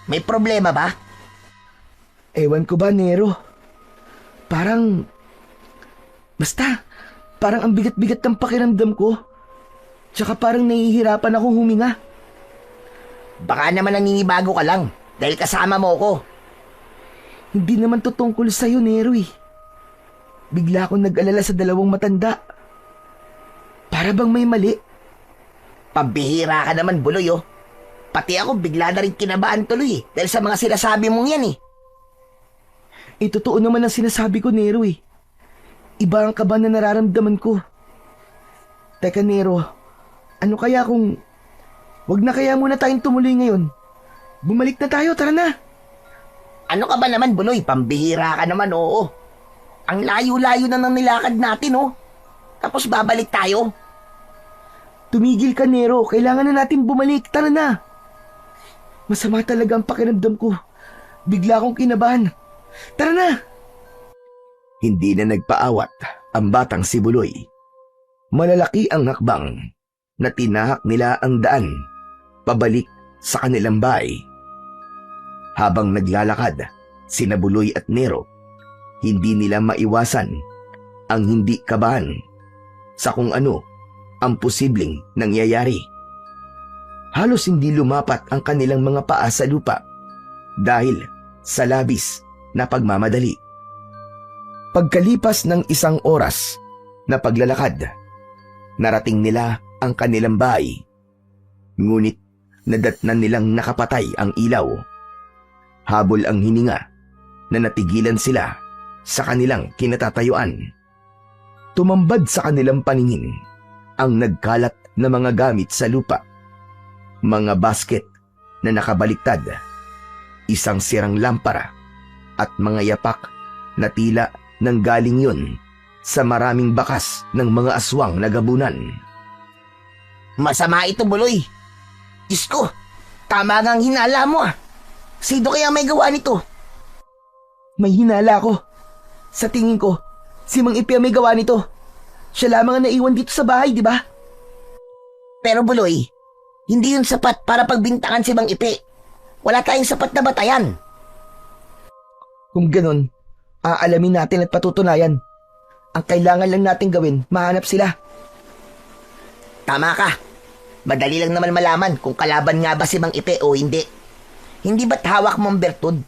May problema ba? Ewan ko ba, Nero? Parang ang bigat-bigat ng pakiramdam ko. Tsaka parang nahihirapan akong huminga. Baka naman nangingibago ka lang dahil kasama mo ko. Hindi naman to tungkol sa'yo, Nero eh. Bigla akong nag-alala sa dalawang matanda. Para bang may mali? Pambihira ka naman, Buloy oh. Pati ako bigla na rin kinabahan tuloy dahil sa mga sinasabi mong yan eh. Totoo naman ang sinasabi ko, Nero eh. Iba ang kaba na nararamdaman ko. Teka, Nero, ano kaya kung... Wag na kaya muna tayong tumuloy ngayon? Bumalik na tayo, tara na. Ano ka ba naman, Buloy? Pambihira ka naman, oo. Ang layo-layo na ng nilakad natin, oh. Tapos babalik tayo. Tumigil ka, Nero. Kailangan na natin bumalik. Tara na. Masama talaga ang pakiramdam ko. Bigla akong kinabahan. Tara na. Hindi na nagpaawat ang batang si Buloy. Malalaki ang hakbang na tinahak nila ang daan pabalik sa kanilang bahay. Habang naglalakad sina Buloy at Nero, hindi nila maiwasan ang hindi kabahan sa kung ano ang posibleng nangyayari. Halos hindi lumapat ang kanilang mga paa sa lupa dahil sa labis na pagmamadali. Pagkalipas ng 1 oras na paglalakad, narating nila ang kanilang bahay. Ngunit nadatnan nilang nakapatay ang ilaw. Habol ang hininga na natigilan sila sa kanilang kinatatayuan. Tumambad sa kanilang paningin ang nagkalat na mga gamit sa lupa. Mga basket na nakabaliktad, isang sirang lampara at mga yapak na tila nang galing yun sa maraming bakas ng mga aswang na gabunan. Masama ito, Buloy. Diyos ko, tama nga ang hinala mo ah. Sino kaya may gawa nito? May hinala ko. Sa tingin ko, si Mang Ipi ang may gawa nito. Siya lamang ang naiwan dito sa bahay, di ba? Pero Buloy, hindi yun sapat para pagbintangan si Mang Ipi. Wala tayong sapat na batayan. Kung ganun, aalamin natin at patutunayan. Ang kailangan lang natin gawin, mahanap sila. Tama ka. Madali lang naman malaman kung kalaban nga ba si Mang Ipe o hindi. Hindi ba't hawak mo ang bertud?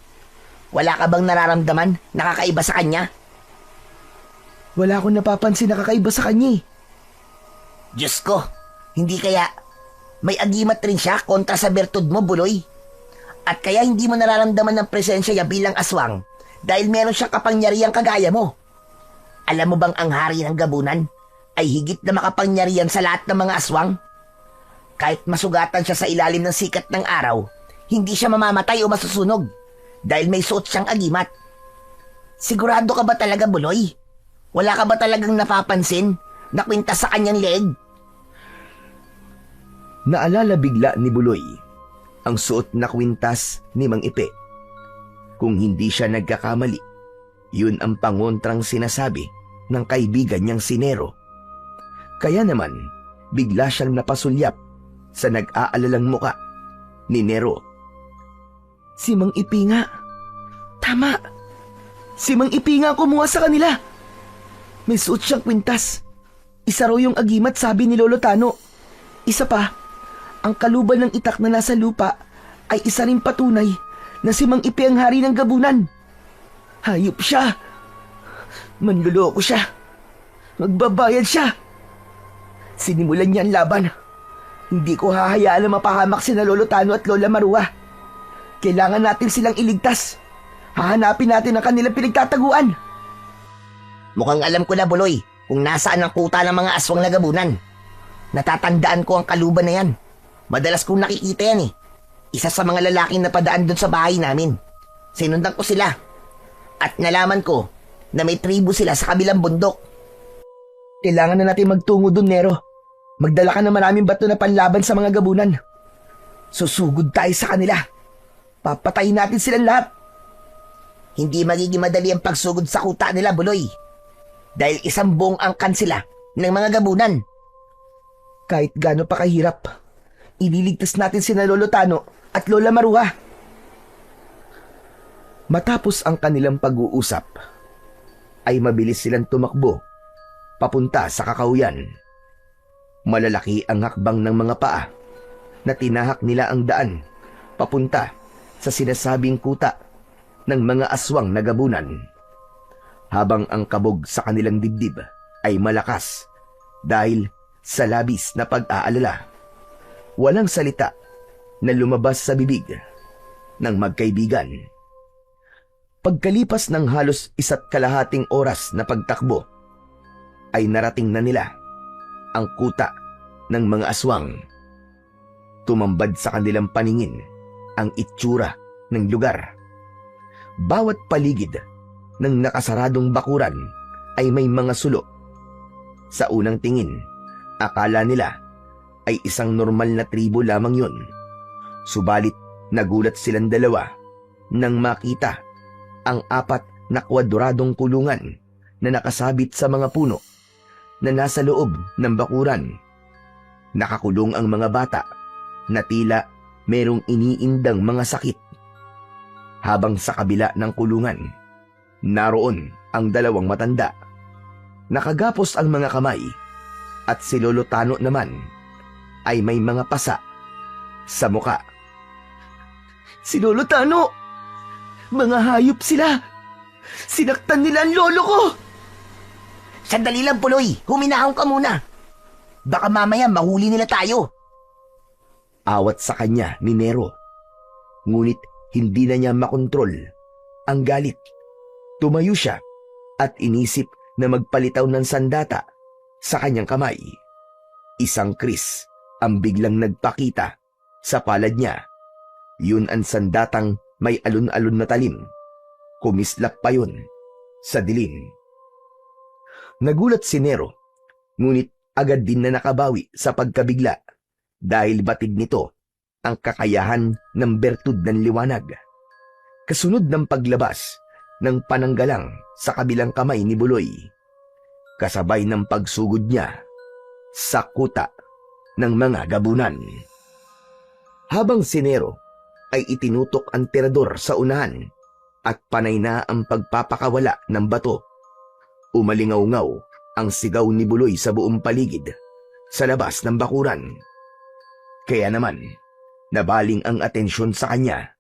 Wala ka bang nararamdaman na kakaiba sa kanya? Wala akong napapansin na kakaiba sa kanya eh. Diyos ko, hindi kaya may agimat rin siya kontra sa bertud mo, Buloy? At kaya hindi mo nararamdaman ng presensya niya bilang aswang dahil meron siyang kapangyarihang kagaya mo. Alam mo bang ang hari ng gabunan ay higit na makapangyarihan sa lahat ng mga aswang? Kahit masugatan siya sa ilalim ng sikat ng araw, hindi siya mamamatay o masusunog dahil may suot siyang agimat. Sigurado ka ba talaga, Buloy? Wala ka ba talagang napapansin na kwintas sa kanyang leeg? Naalala bigla ni Buloy ang suot na kwintas ni Mang Ipe. Kung hindi siya nagkakamali, yun ang pangontrang sinasabi ng kaibigan niyang si Nero. Kaya naman, bigla siyang napasulyap sa nag-aalalang muka ni Nero. Si Mang Ipi nga. Tama. Si Mang Ipi nga kumuha sa kanila. May suot siyang kwintas. Isa raw yung agimat, sabi ni Lolo Tano. Isa pa, ang kaluban ng itak na nasa lupa ay isa ring patunay na si Mang Ipi ang hari ng gabunan. Hayop siya. Manluloko siya. Magbabayad siya. Sinimulan niya ang laban. Hindi ko hahayaan na mapahamak si Lolo Tano at Lola Marua. Kailangan natin silang iligtas. Hahanapin natin ang kanilang pinagtataguan. Mukhang alam ko na, Buloy, kung nasaan ang kuta ng mga aswang na gabunan. Natatandaan ko ang kaluban na yan. Madalas kong nakikita yan eh. Isa sa mga lalaking napadaan doon sa bahay namin. Sinundan ko sila. At nalaman ko na may tribu sila sa kabilang bundok. Kailangan na natin magtungo doon, Nero. Magdala ka ng maraming bato na panlaban sa mga gabunan. Susugod tayo sa kanila. Papatayin natin silang lahat. Hindi magiging madali ang pagsugod sa kuta nila, Buloy. Dahil isang buong angkan sila ng mga gabunan. Kahit gaano pa kahirap, ililigtas natin sina Lolo Tano at Lola Maruha. Matapos ang kanilang pag-uusap, ay mabilis silang tumakbo papunta sa kakauyan. Malalaki ang hakbang ng mga paa na tinahak nila ang daan papunta sa sinasabing kuta ng mga aswang na gabunan. Habang ang kabog sa kanilang dibdib ay malakas dahil sa labis na pag-aalala. Walang salita na lumabas sa bibig ng magkaibigan. Pagkalipas ng halos 1.5 oras na pagtakbo, ay narating na nila ang kuta ng mga aswang. Tumambad sa kanilang paningin ang itsura ng lugar. Bawat paligid ng nakasaradong bakuran ay may mga sulo. Sa unang tingin, akala nila ay isang normal na tribo lamang yun. Subalit nagulat silang dalawa nang makita ang 4 na kwadradong kulungan na nakasabit sa mga puno na nasa loob ng bakuran. Nakakulong ang mga bata na tila merong iniindang mga sakit. Habang sa kabila ng kulungan, naroon ang 2 matanda. Nakagapos ang mga kamay at si Lolo Tano naman ay may mga pasa sa muka. Si Lolo Tano! Mga hayop sila! Sinaktan nila ang lolo ko! Sandali lang, Puloy. Huminahon ka muna. Baka mamaya mahuli nila tayo. Awat sa kanya ni Nero. Ngunit hindi na niya makontrol ang galit. Tumayo siya at inisip na magpalitaw ng sandata sa kanyang kamay. Isang kris ang biglang nagpakita sa palad niya. Yun ang sandatang may alon-alon na talim. Kumislap pa yun sa dilim. Nagulat si Nero, ngunit agad din na nakabawi sa pagkabigla dahil batid nito ang kakayahan ng bertud ng liwanag. Kasunod ng paglabas ng pananggalang sa kabilang kamay ni Buloy, kasabay ng pagsugod niya sa kuta ng mga gabunan. Habang si Nero ay itinutok ang tirador sa unahan at panay na ang pagpapakawala ng bato, umalingaw-ngaw ang sigaw ni Buloy sa buong paligid sa labas ng bakuran. Kaya naman, nabaling ang atensyon sa kanya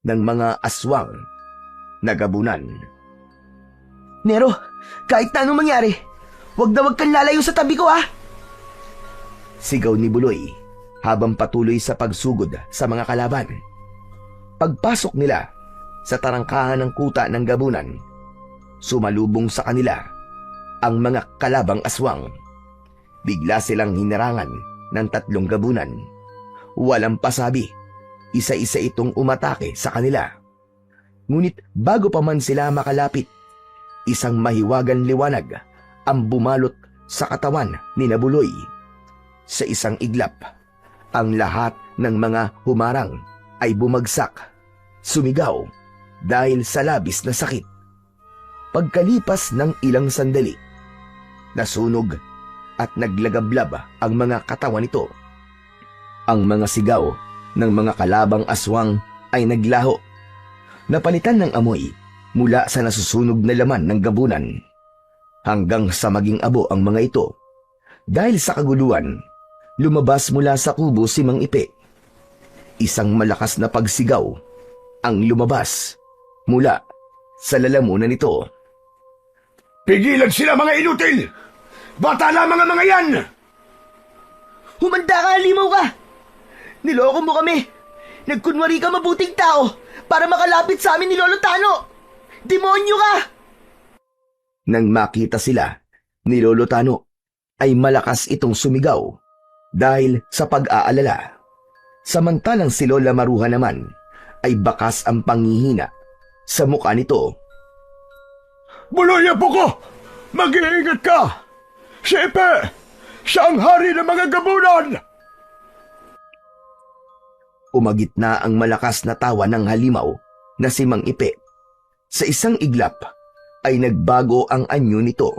ng mga aswang na gabunan. Nero, kahit na anong mangyari, wag kang lalayo sa tabi ko, ha? Sigaw ni Buloy habang patuloy sa pagsugod sa mga kalaban. Pagpasok nila sa tarangkahan ng kuta ng gabunan, sumalubong sa kanila ang mga kalabang aswang. Bigla silang hinarangan ng 3 gabunan. Walang pasabi, isa-isa itong umatake sa kanila. Ngunit bago pa man sila makalapit, isang mahiwagang liwanag ang bumalot sa katawan ni Nabuloy. Sa isang iglap, ang lahat ng mga humarang ay bumagsak, sumigaw dahil sa labis na sakit. Pagkalipas ng ilang sandali, nasunog at naglagablab ang mga katawan nito. Ang mga sigaw ng mga kalabang aswang ay naglaho. Napalitan ng amoy mula sa nasusunog na laman ng gabunan hanggang sa maging abo ang mga ito. Dahil sa kaguluhan, lumabas mula sa kubo si Mang Ipe. Isang malakas na pagsigaw ang lumabas mula sa lalamunan nito. Pigilan sila, mga inutil! Bata lamang ang mga yan! Humanda ka, halimaw ka! Niloko mo kami! Nagkunwari ka mabuting tao para makalapit sa amin ni Lolo Tano! Demonyo ka! Nang makita sila ni Lolo Tano, ay malakas itong sumigaw dahil sa pag-aalala. Samantalang si Lola Maruha naman ay bakas ang panghihina sa mukha nito. Buloy, apo ko! Mag-iingat ka! Si Ipe! Siya ang hari ng mga gabunan! Umagit na ang malakas na tawa ng halimaw na si Mang Ipe. Sa isang iglap ay nagbago ang anyo nito.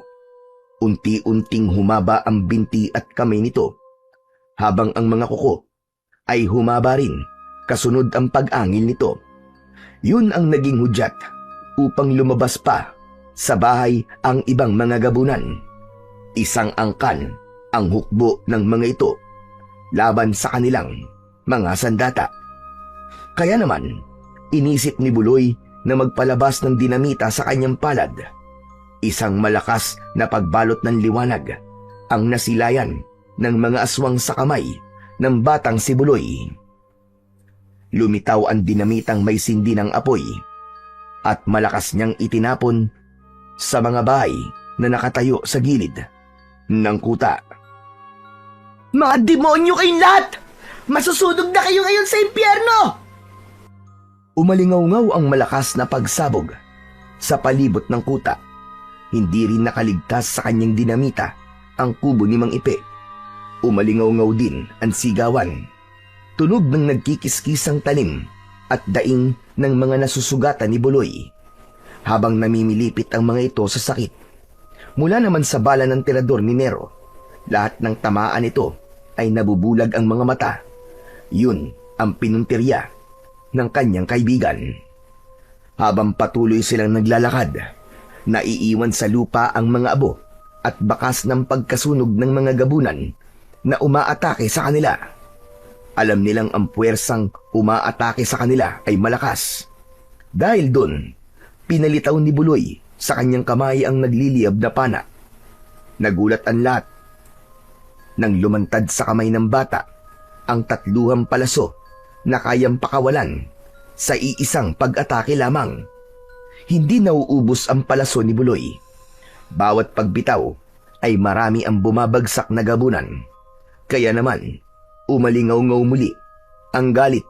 Unti-unting humaba ang binti at kamay nito, habang ang mga kuko ay humaba rin kasunod ang pag-angil nito. Yun ang naging hudyat upang lumabas pa sa bahay ang ibang mga gabunan. Isang angkan ang hukbo ng mga ito laban sa kanilang mga sandata. Kaya naman, inisip ni Buloy na magpalabas ng dinamita sa kanyang palad. Isang malakas na pagbalot ng liwanag ang nasilayan ng mga aswang sa kamay ng batang si Buloy. Lumitaw ang dinamitang may sindi ng apoy at malakas niyang itinapon sa mga bahay na nakatayo sa gilid ng kuta. Mga demonyo kayong lahat! Masusunog na kayo ngayon sa impyerno! Umalingaw-ngaw ang malakas na pagsabog sa palibot ng kuta. Hindi rin nakaligtas sa kanyang dinamita ang kubo ni Mang Ipe. Umalingaw-ngaw din ang sigawan. Tunog ng nagkikiskisang talim at daing ng mga nasusugatan ni Buloy. Habang namimilipit ang mga ito sa sakit. Mula naman sa bala ng tirador ni Nero, lahat ng tamaan ito ay nabubulag ang mga mata. Yun ang pinuntirya ng kanyang kaibigan. Habang patuloy silang naglalakad, naiiwan sa lupa ang mga abo at bakas ng pagkasunog ng mga gabunan na umaatake sa kanila. Alam nilang ang puwersang umaatake sa kanila ay malakas. Dahil dun, Pinalitaw ni Buloy sa kanyang kamay ang nagliliyab na pana. Nagulat ang lahat nang lumantad sa kamay ng bata ang 3 palaso na kayang pakawalan sa iisang pag-atake lamang. Hindi nauubos ang palaso ni Buloy. Bawat pagbitaw ay marami ang bumabagsak na gabunan. Kaya naman, umalingaw-ngaw muli ang galit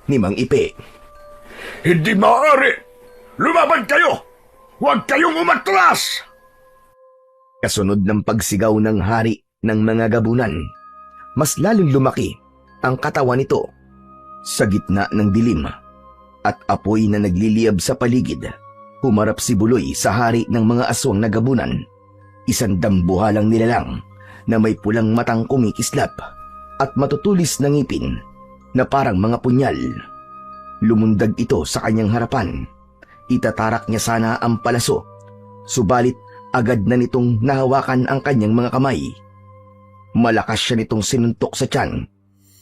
ni Mang Ipe. Hindi maaari! Lumaban kayo! Huwag kayong umatras! Kasunod ng pagsigaw ng hari ng mga gabunan, mas lalong lumaki ang katawan nito sa gitna ng dilim at apoy na nagliliyab sa paligid. Humarap si Buloy sa hari ng mga aswang na gabunan, isang dambuhalang nilalang na may pulang matang kumikislap at matutulis na ngipin na parang mga punyal. Lumundag ito sa kanyang harapan. Itatarak niya sana ang palaso, subalit agad na nitong nahawakan ang kanyang mga kamay. Malakas siya nitong sinuntok sa tiyan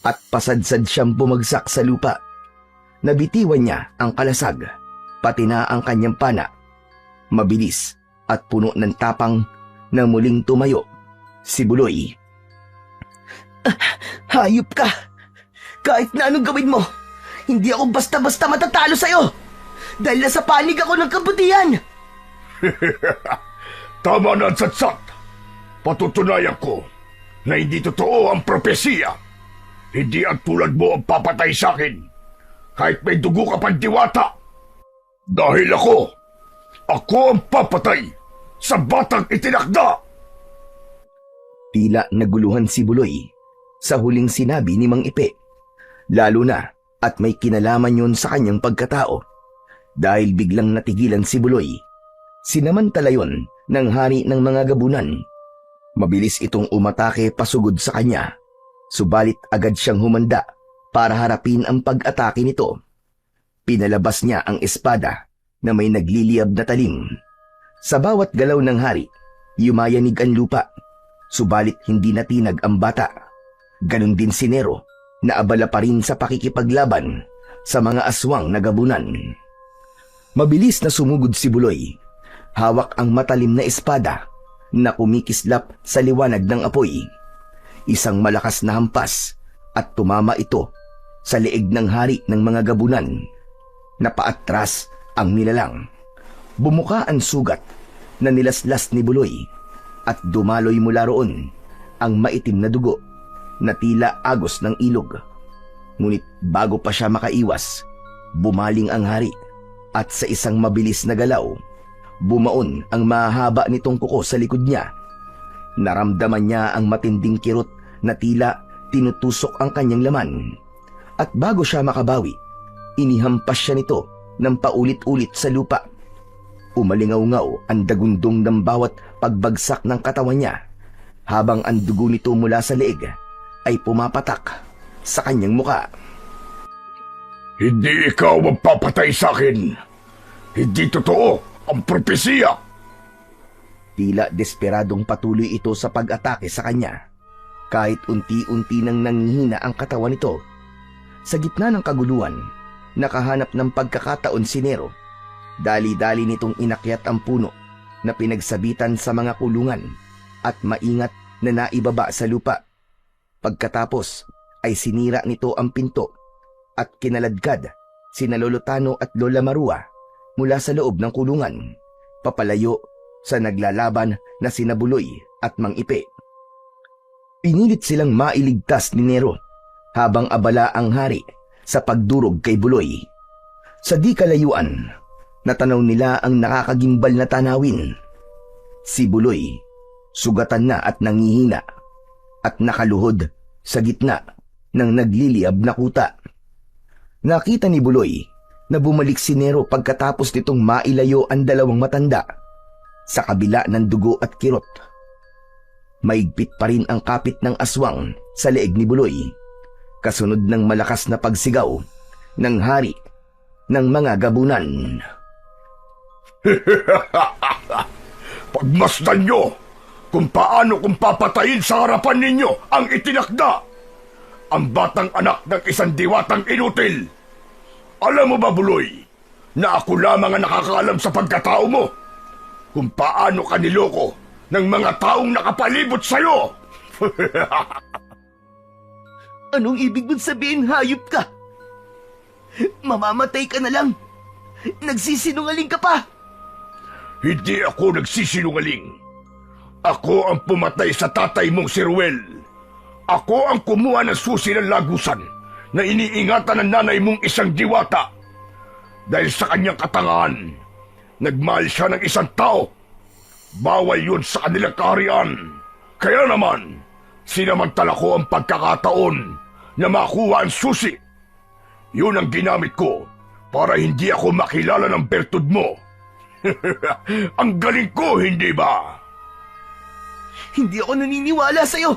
at pasadsad siyang bumagsak sa lupa. Nabitiwan niya ang kalasag, pati na ang kanyang pana. Mabilis at puno ng tapang na muling tumayo si Buloy. Hayop ka! Kahit na anong gawin mo, hindi ako basta-basta matatalo sa'yo! Dahil nasa panig ako ng kabutihan! Tama na, Tsatsat. Patutunayan ko na hindi totoo ang propesiya. Hindi ang tulad mo ang papatay sa akin, kahit may dugo ka pang diwata. Dahil ako ang papatay sa batang itinakda. Tila naguluhan si Buloy sa huling sinabi ni Mang Ipe, lalo na at may kinalaman yon sa kanyang pagkatao. Dahil biglang natigilan si Buloy, sinamantala yon ng hari ng mga gabunan. Mabilis itong umatake pasugod sa kanya, subalit agad siyang humanda para harapin ang pag-atake nito. Pinalabas niya ang espada na may nagliliyab na talim. Sa bawat galaw ng hari, yumayanig ang lupa, subalit hindi natinag ang bata. Ganon din si Nero, na abala pa rin sa pakikipaglaban sa mga aswang na gabunan. Mabilis na sumugod si Buloy. Hawak ang matalim na espada na kumikislap sa liwanag ng apoy. Isang malakas na hampas at tumama ito sa leeg ng hari ng mga gabunan. Napaatras ang nilalang. Bumuka ang sugat na nilaslas ni Buloy at dumaloy mula roon ang maitim na dugo na tila agos ng ilog. Ngunit bago pa siya makaiwas, bumaling ang hari at sa isang mabilis na galaw, bumaon ang mahaba nitong kuko sa likod niya. Naramdaman niya ang matinding kirot na tila tinutusok ang kanyang laman. At bago siya makabawi, inihampas siya nito ng paulit-ulit sa lupa. Umalingaw-ngaw ang dagundong ng bawat pagbagsak ng katawan niya, habang ang dugo nito mula sa leeg ay pumapatak sa kanyang muka. Hindi ikaw ang papatay sa akin. Hindi totoo ang propesiya. Tila desperadong patuloy ito sa pag-atake sa kanya. Kahit unti-unti nang nanghihina ang katawan nito. Sa gitna ng kaguluhan, nakahanap ng pagkakataon si Nero. Dali-dali nitong inakyat ang puno na pinagsabitan sa mga kulungan at maingat na naibaba sa lupa. Pagkatapos ay sinira nito ang pinto at kinaladkad sina Lolo Tano at Lola Marua mula sa loob ng kulungan, papalayo sa naglalaban na sina Buloy at Mang Ipe. Pinilit silang mailigtas ni Nero habang abala ang hari sa pagdurog kay Buloy. Sa di kalayuan, natanaw nila ang nakakagimbal na tanawin. Si Buloy, sugatan na at nangihina, at nakaluhod sa gitna ng nagliliyab na kuta. Nakita ni Buloy na bumalik si Nero pagkatapos nitong mailayo ang dalawang matanda sa kabila ng dugo at kirot. Maigpit pa rin ang kapit ng aswang sa leeg ni Buloy, kasunod ng malakas na pagsigaw ng hari ng mga gabunan. Pagmasdan nyo kung paano kung papatayin sa harapan ninyo ang itinakda, ang batang anak ng isang diwatang inutil. Alam mo ba, Buloy, na ako lamang ang nakakaalam sa pagkatao mo kung paano ka niloko ng mga taong nakapalibot sa'yo. Anong ibig mong sabihin, hayop ka? Mamamatay ka na lang. Nagsisinungaling ka pa. Hindi ako nagsisinungaling. Ako ang pumatay sa tatay mong si Ruel. Ako ang kumuha ng susi ng lagusan na iniingatan ng nanay mong isang diwata. Dahil sa kanyang katangahan, nagmahal siya ng isang tao. Bawal yun sa kanilang kaharian. Kaya naman, sinamantala ko ang pagkakataon na makuha ang susi. Yun ang ginamit ko para hindi ako makilala ng bertud mo. Ang galing ko, hindi ba? Hindi ako naniniwala sa'yo.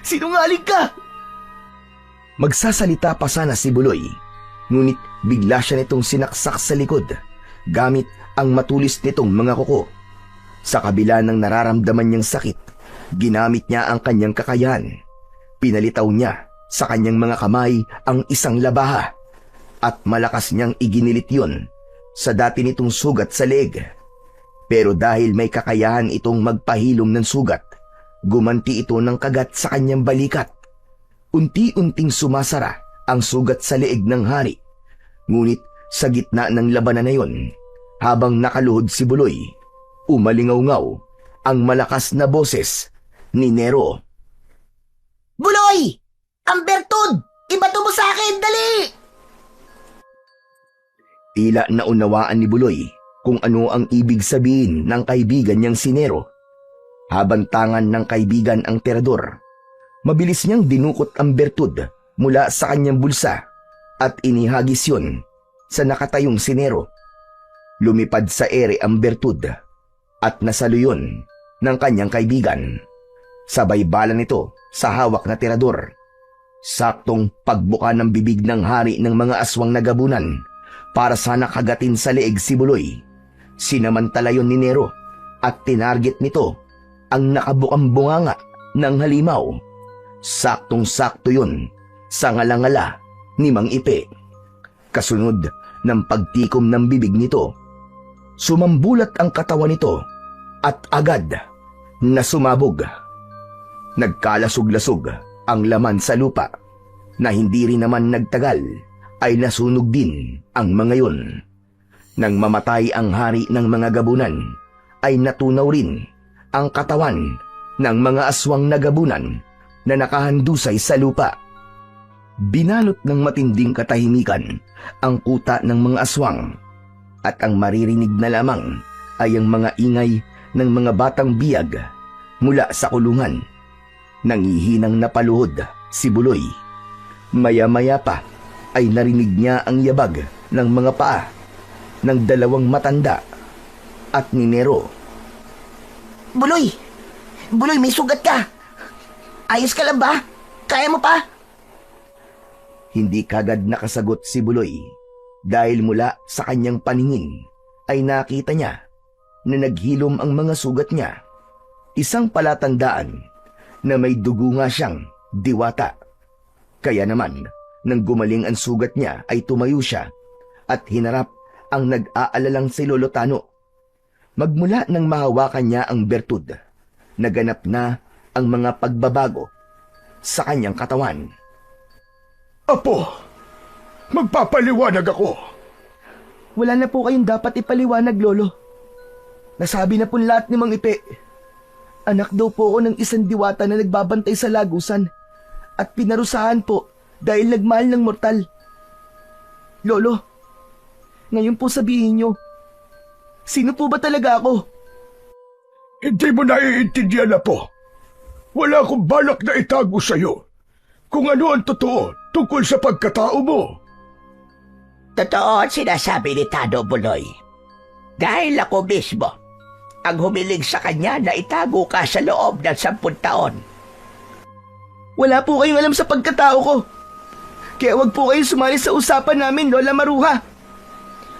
Sinungaling ka. Magsasalita pa sana si Buloy, ngunit bigla siya nitong sinaksak sa likod gamit ang matulis nitong mga kuko. Sa kabila ng nararamdaman niyang sakit, ginamit niya ang kanyang kakayahan. Pinalitaw niya sa kanyang mga kamay ang isang labaha at malakas niyang iginilit yon sa dati nitong sugat sa leeg. Pero dahil may kakayahan itong magpahilom ng sugat, gumanti ito ng kagat sa kanyang balikat. Unti-unting sumasara ang sugat sa leeg ng hari. Ngunit sa gitna ng labanan na yon, habang nakaluhod si Buloy, umalingaw-ngaw ang malakas na boses ni Nero. Buloy! Ang bertud! Ibato mo sa akin, dali! Tila naunawaan ni Buloy kung ano ang ibig sabihin ng kaibigan niyang si Nero. Habantangan ng kaibigan ang terador, mabilis niyang dinukot ang bertud mula sa kanyang bulsa at inihagis yun sa nakatayong si Nero. Lumipad sa ere ang bertud at nasaluyon ng kanyang kaibigan. Sabay bala nito sa hawak na terador. Saktong pagbuka ng bibig ng hari ng mga aswang nagabunan para sana kagatin sa leeg si Buloy. Sinamantala yon ni Nero at tinarget nito ang nakabukang bunganga ng halimaw. Saktong-sakto yun sa ngalangala ni Mang Ipe. Kasunod ng pagtikom ng bibig nito, sumambulat ang katawan nito at agad na sumabog. Nagkalasog-lasog ang laman sa lupa na hindi rin naman nagtagal ay nasunog din ang mga yun. Nang mamatay ang hari ng mga gabunan, ay natunaw rin ang katawan ng mga aswang na gabunan na nakahandusay sa lupa. Binalot ng matinding katahimikan ang kuta ng mga aswang at ang maririnig na lamang ay ang mga ingay ng mga batang biyag mula sa kulungan. Nangihinang napaluhod si Buloy. Maya-maya pa ay narinig niya ang yabag ng mga paa ng dalawang matanda at ni Nero. Buloy! Buloy, may sugat ka! Ayos ka lang ba? Kaya mo pa? Hindi kagad nakasagot si Buloy dahil mula sa kanyang paningin ay nakita niya na naghilom ang mga sugat niya. Isang palatandaan na may dugo nga siyang diwata. Kaya naman, nang gumaling ang sugat niya ay tumayo siya at hinarap ang nag-aalalang si Lolo Tano. Magmula nang mahawakan niya ang bertud, naganap na ang mga pagbabago sa kanyang katawan. Apo, magpapaliwanag ako. Wala na po kayong dapat ipaliwanag, Lolo. Nasabi na po lahat ni Mang Ipe. Anak daw po ako ng isang diwata na nagbabantay sa lagusan at pinarusahan po dahil nagmahal ng mortal. Lolo, ngayon po sabihin nyo, sino po ba talaga ako? Hindi mo naiintindihan, Apo. Wala akong balak na itago sa'yo kung ano ang totoo tungkol sa pagkatao mo. Totoo ang sinasabi ni Tano, Buloy. Dahil ako mismo ang humiling sa kanya na itago ka sa loob ng 10 taon. Wala po kayong alam sa pagkatao ko. Kaya wag po kayong sumali sa usapan namin, Lola Maruha.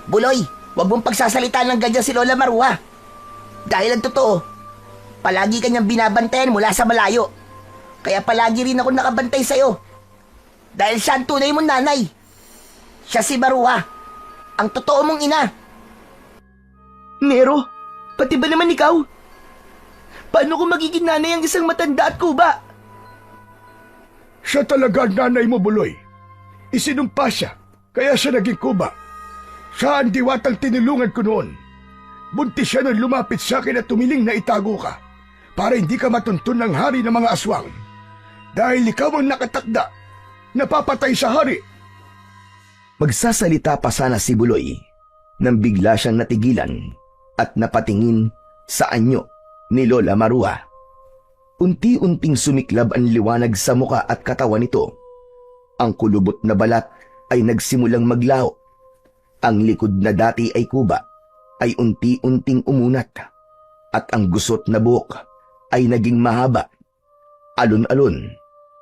Buloy, wag mong pagsasalita ng ganyan si Lola Maruha. Dahil ang totoo, palagi kanyang binabantayan mula sa malayo. Kaya palagi rin ako nakabantay sa'yo. Dahil siya ang tunay mong nanay. Siya si Maruha. ang totoo mong ina. Nero, pati ba naman ikaw? Paano kung magiging nanay ang isang matanda at kuba? Siya talaga ang nanay mo, Buloy. Isinumpa siya, kaya siya naging kuba. Siya ang diwatang tinulungan ko noon. Buntis siya nang lumapit sa akin at tumiling na itago ka para hindi ka matuntun ng hari ng mga aswang. Dahil ikaw ang nakatakda, napapatay sa hari. Magsasalita pa sana si Buloy nang bigla siyang natigilan at napatingin sa anyo ni Lola Maruha. Unti-unting sumiklab ang liwanag sa muka at katawan nito. Ang kulubot na balat ay nagsimulang maglaho. Ang likod na dati ay kuba ay unti-unting umunat at ang gusot na buhok ay naging mahaba, alon-alon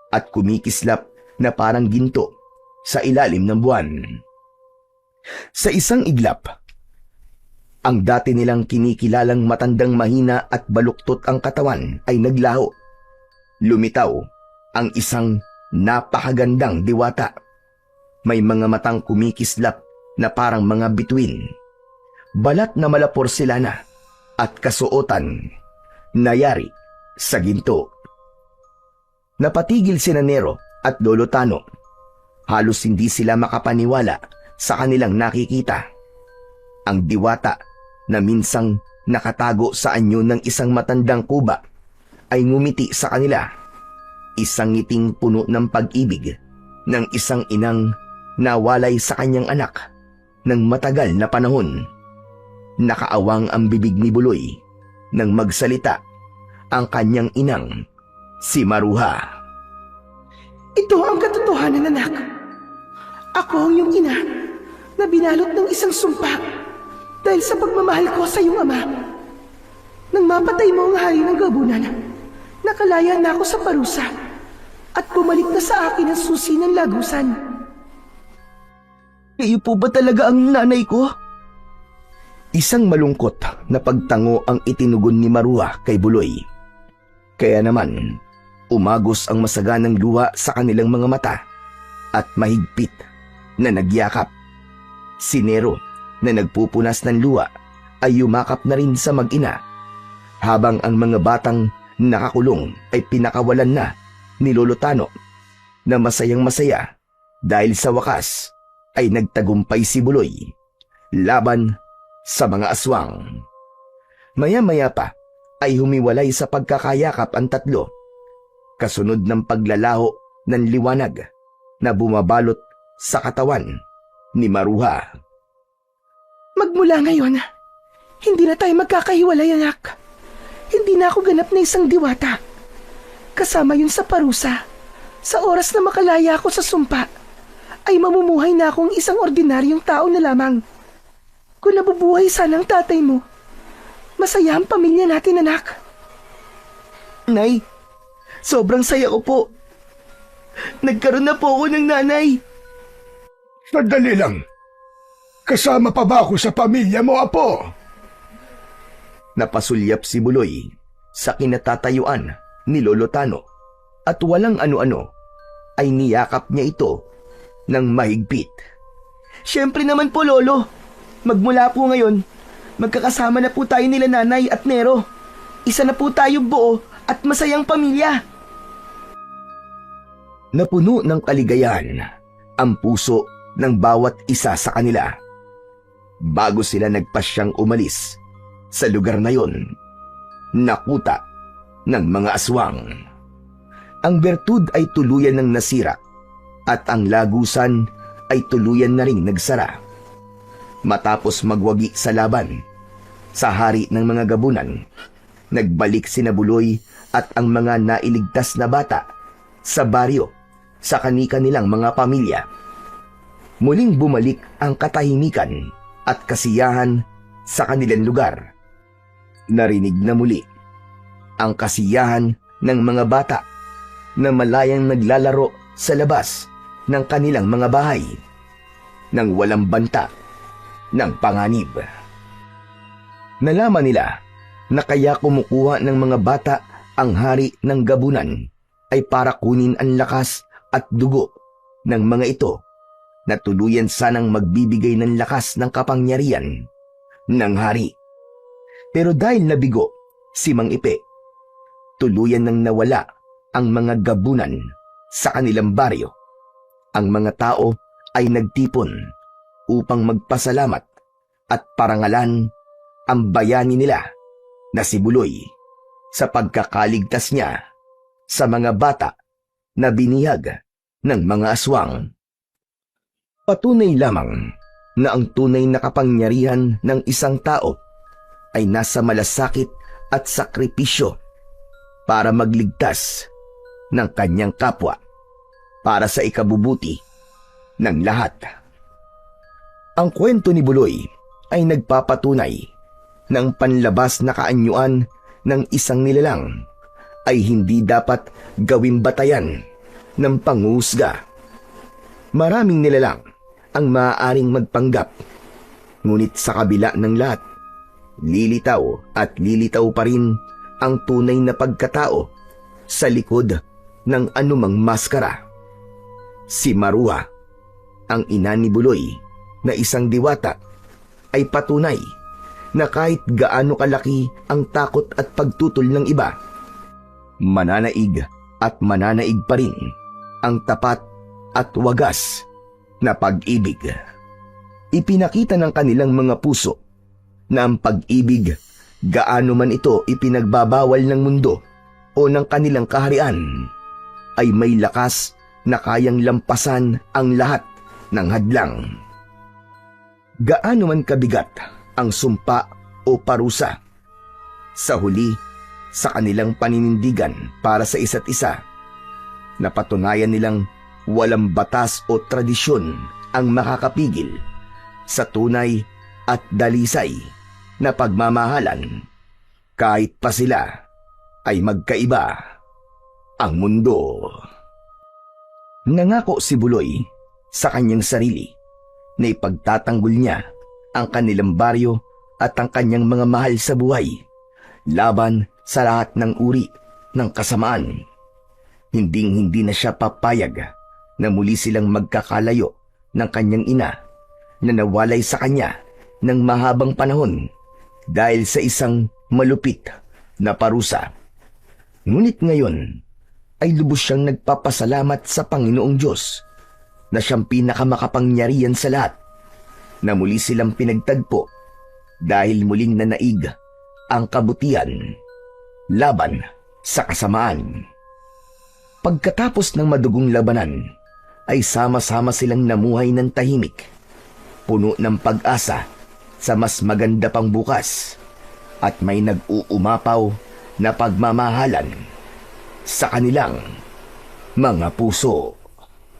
at kumikislap na parang ginto sa ilalim ng buwan. Sa isang iglap, ang dati nilang kinikilalang matandang mahina at baluktot ang katawan ay naglaho. Lumitaw ang isang napakagandang diwata. May mga matang kumikislap na parang mga bituin. Balat na mala porselana at kasuotan na yari sa ginto. Napatigil sina Nero at Lolo Tano. Halos hindi sila makapaniwala sa kanilang nakikita. Ang diwata na minsang nakatago sa anyo ng isang matandang kuba ay ngumiti sa kanila. Isang ngiting puno ng pag-ibig ng isang inang nawalay sa kanyang anak ng matagal na panahon. Nakaawang ang bibig ni Buloy nang magsalita ang kanyang inang, si Maruha. Ito ang katotohanan, anak. Ako ang iyong ina na binalot ng isang sumpa dahil sa pagmamahal ko sa iyong ama. Nang mapatay mo ang hari ng gabunan, nakalaya na ako sa parusa at bumalik na sa akin ang susi ng lagusan. Kayo po ba talaga ang nanay ko? Isang malungkot na pagtango ang itinugon ni Maruha kay Buloy. Kaya naman, umagos ang masaganang luha sa kanilang mga mata at mahigpit na nagyakap. Si Nero na nagpupunas ng luha ay yumakap na rin sa mag-ina, habang ang mga batang nakakulong ay pinakawalan na ni Lolo Tano na masayang masaya dahil sa wakas ay nagtagumpay si Buloy laban sa mga aswang. Maya-maya pa ay humiwalay sa pagkakayakap ang tatlo, kasunod ng paglalaho ng liwanag na bumabalot sa katawan ni Maruha. Magmula ngayon, hindi na tayo magkakahiwalay, anak. Hindi na ako ganap na isang diwata. Kasama yun sa parusa. Sa oras na makalaya ako sa sumpa, ay mamumuhay na akong isang ordinaryong tao na lamang. Kung nabubuhay sana ang tatay mo, masaya ang pamilya natin, anak. Nay, sobrang saya ko po. Nagkaroon na po ako ng nanay. Sandali lang. Kasama pa ba ako sa pamilya mo, Apo? Napasulyap si Buloy sa kinatatayuan ni Lolo Tano at walang ano-ano ay niyakap niya ito ng mahigpit. Siyempre naman po, Lolo. Magmula po ngayon, magkakasama na po tayo nila nanay at Nero. Isa na po tayong buo at masayang pamilya. Napuno ng kaligayahan ang puso ng bawat isa sa kanila. Bago sila nagpasyang umalis sa lugar na yon, nakuta ng mga aswang. Ang bertud ay tuluyan ng nasira at ang lagusan ay tuluyan na ring nagsara. Matapos magwagi sa laban sa hari ng mga gabunan, nagbalik sina Buloy at ang mga nailigtas na bata sa baryo sa kani-kanilang mga pamilya. Muling bumalik ang katahimikan at kasiyahan sa kanilang lugar. Narinig na muli ang kasiyahan ng mga bata na malayang naglalaro sa labas ng kanilang mga bahay nang walang banta ng panganib. Nalaman nila na kaya kumukuha ng mga bata ang hari ng gabunan ay para kunin ang lakas at dugo ng mga ito na tuluyan sanang magbibigay ng lakas ng kapangyarihan ng hari. Pero dahil nabigo si Mang Ipe, tuluyan nang nawala ang mga gabunan sa kanilang baryo. Ang mga tao ay nagtipon upang magpasalamat at parangalan ang bayani nila na si Buloy sa pagkakaligtas niya sa mga bata na binihag ng mga aswang. Patunay lamang na ang tunay na kapangyarihan ng isang tao ay nasa malasakit at sakripisyo para magligtas ng kanyang kapwa para sa ikabubuti ng lahat. Ang kwento ni Buloy ay nagpapatunay ng panlabas na kaanyuan ng isang nilalang ay hindi dapat gawing batayan ng panghusga. Maraming nilalang ang maaaring magpanggap, ngunit sa kabila ng lahat, lilitaw at lilitaw pa rin ang tunay na pagkatao sa likod ng anumang maskara. Si Maruha, ang ina ni Buloy na isang diwata, ay patunay na kahit gaano kalaki ang takot at pagtutol ng iba, mananaig at mananaig pa rin ang tapat at wagas na pag-ibig. Ipinakita ng kanilang mga puso na ang pag-ibig, gaano man ito ipinagbabawal ng mundo o ng kanilang kaharian, ay may lakas na kayang lampasan ang lahat ng hadlang. Gaano man kabigat ang sumpa o parusa, sa huli, sa kanilang paninindigan para sa isa't isa, napatunayan nilang walang batas o tradisyon ang makakapigil sa tunay at dalisay na pagmamahalan, kahit pa sila ay magkaiba ang mundo. Nangako si Buloy sa kanyang sarili na ipagtatanggol niya ang kanilang baryo at ang kanyang mga mahal sa buhay laban sa lahat ng uri ng kasamaan. Hinding-hindi na siya papayag na muli silang magkakalayo ng kanyang ina na nawalay sa kanya ng mahabang panahon dahil sa isang malupit na parusa. Ngunit ngayon ay lubos siyang nagpapasalamat sa Panginoong Diyos na siyang pinakamakapangyarihan sa lahat, na muli silang pinagtagpo dahil muling nanaig ang kabutihan laban sa kasamaan. Pagkatapos ng madugong labanan, ay sama-sama silang namuhay ng tahimik, puno ng pag-asa sa mas maganda pang bukas, at may nag-uumapaw na pagmamahalan sa kanilang mga puso.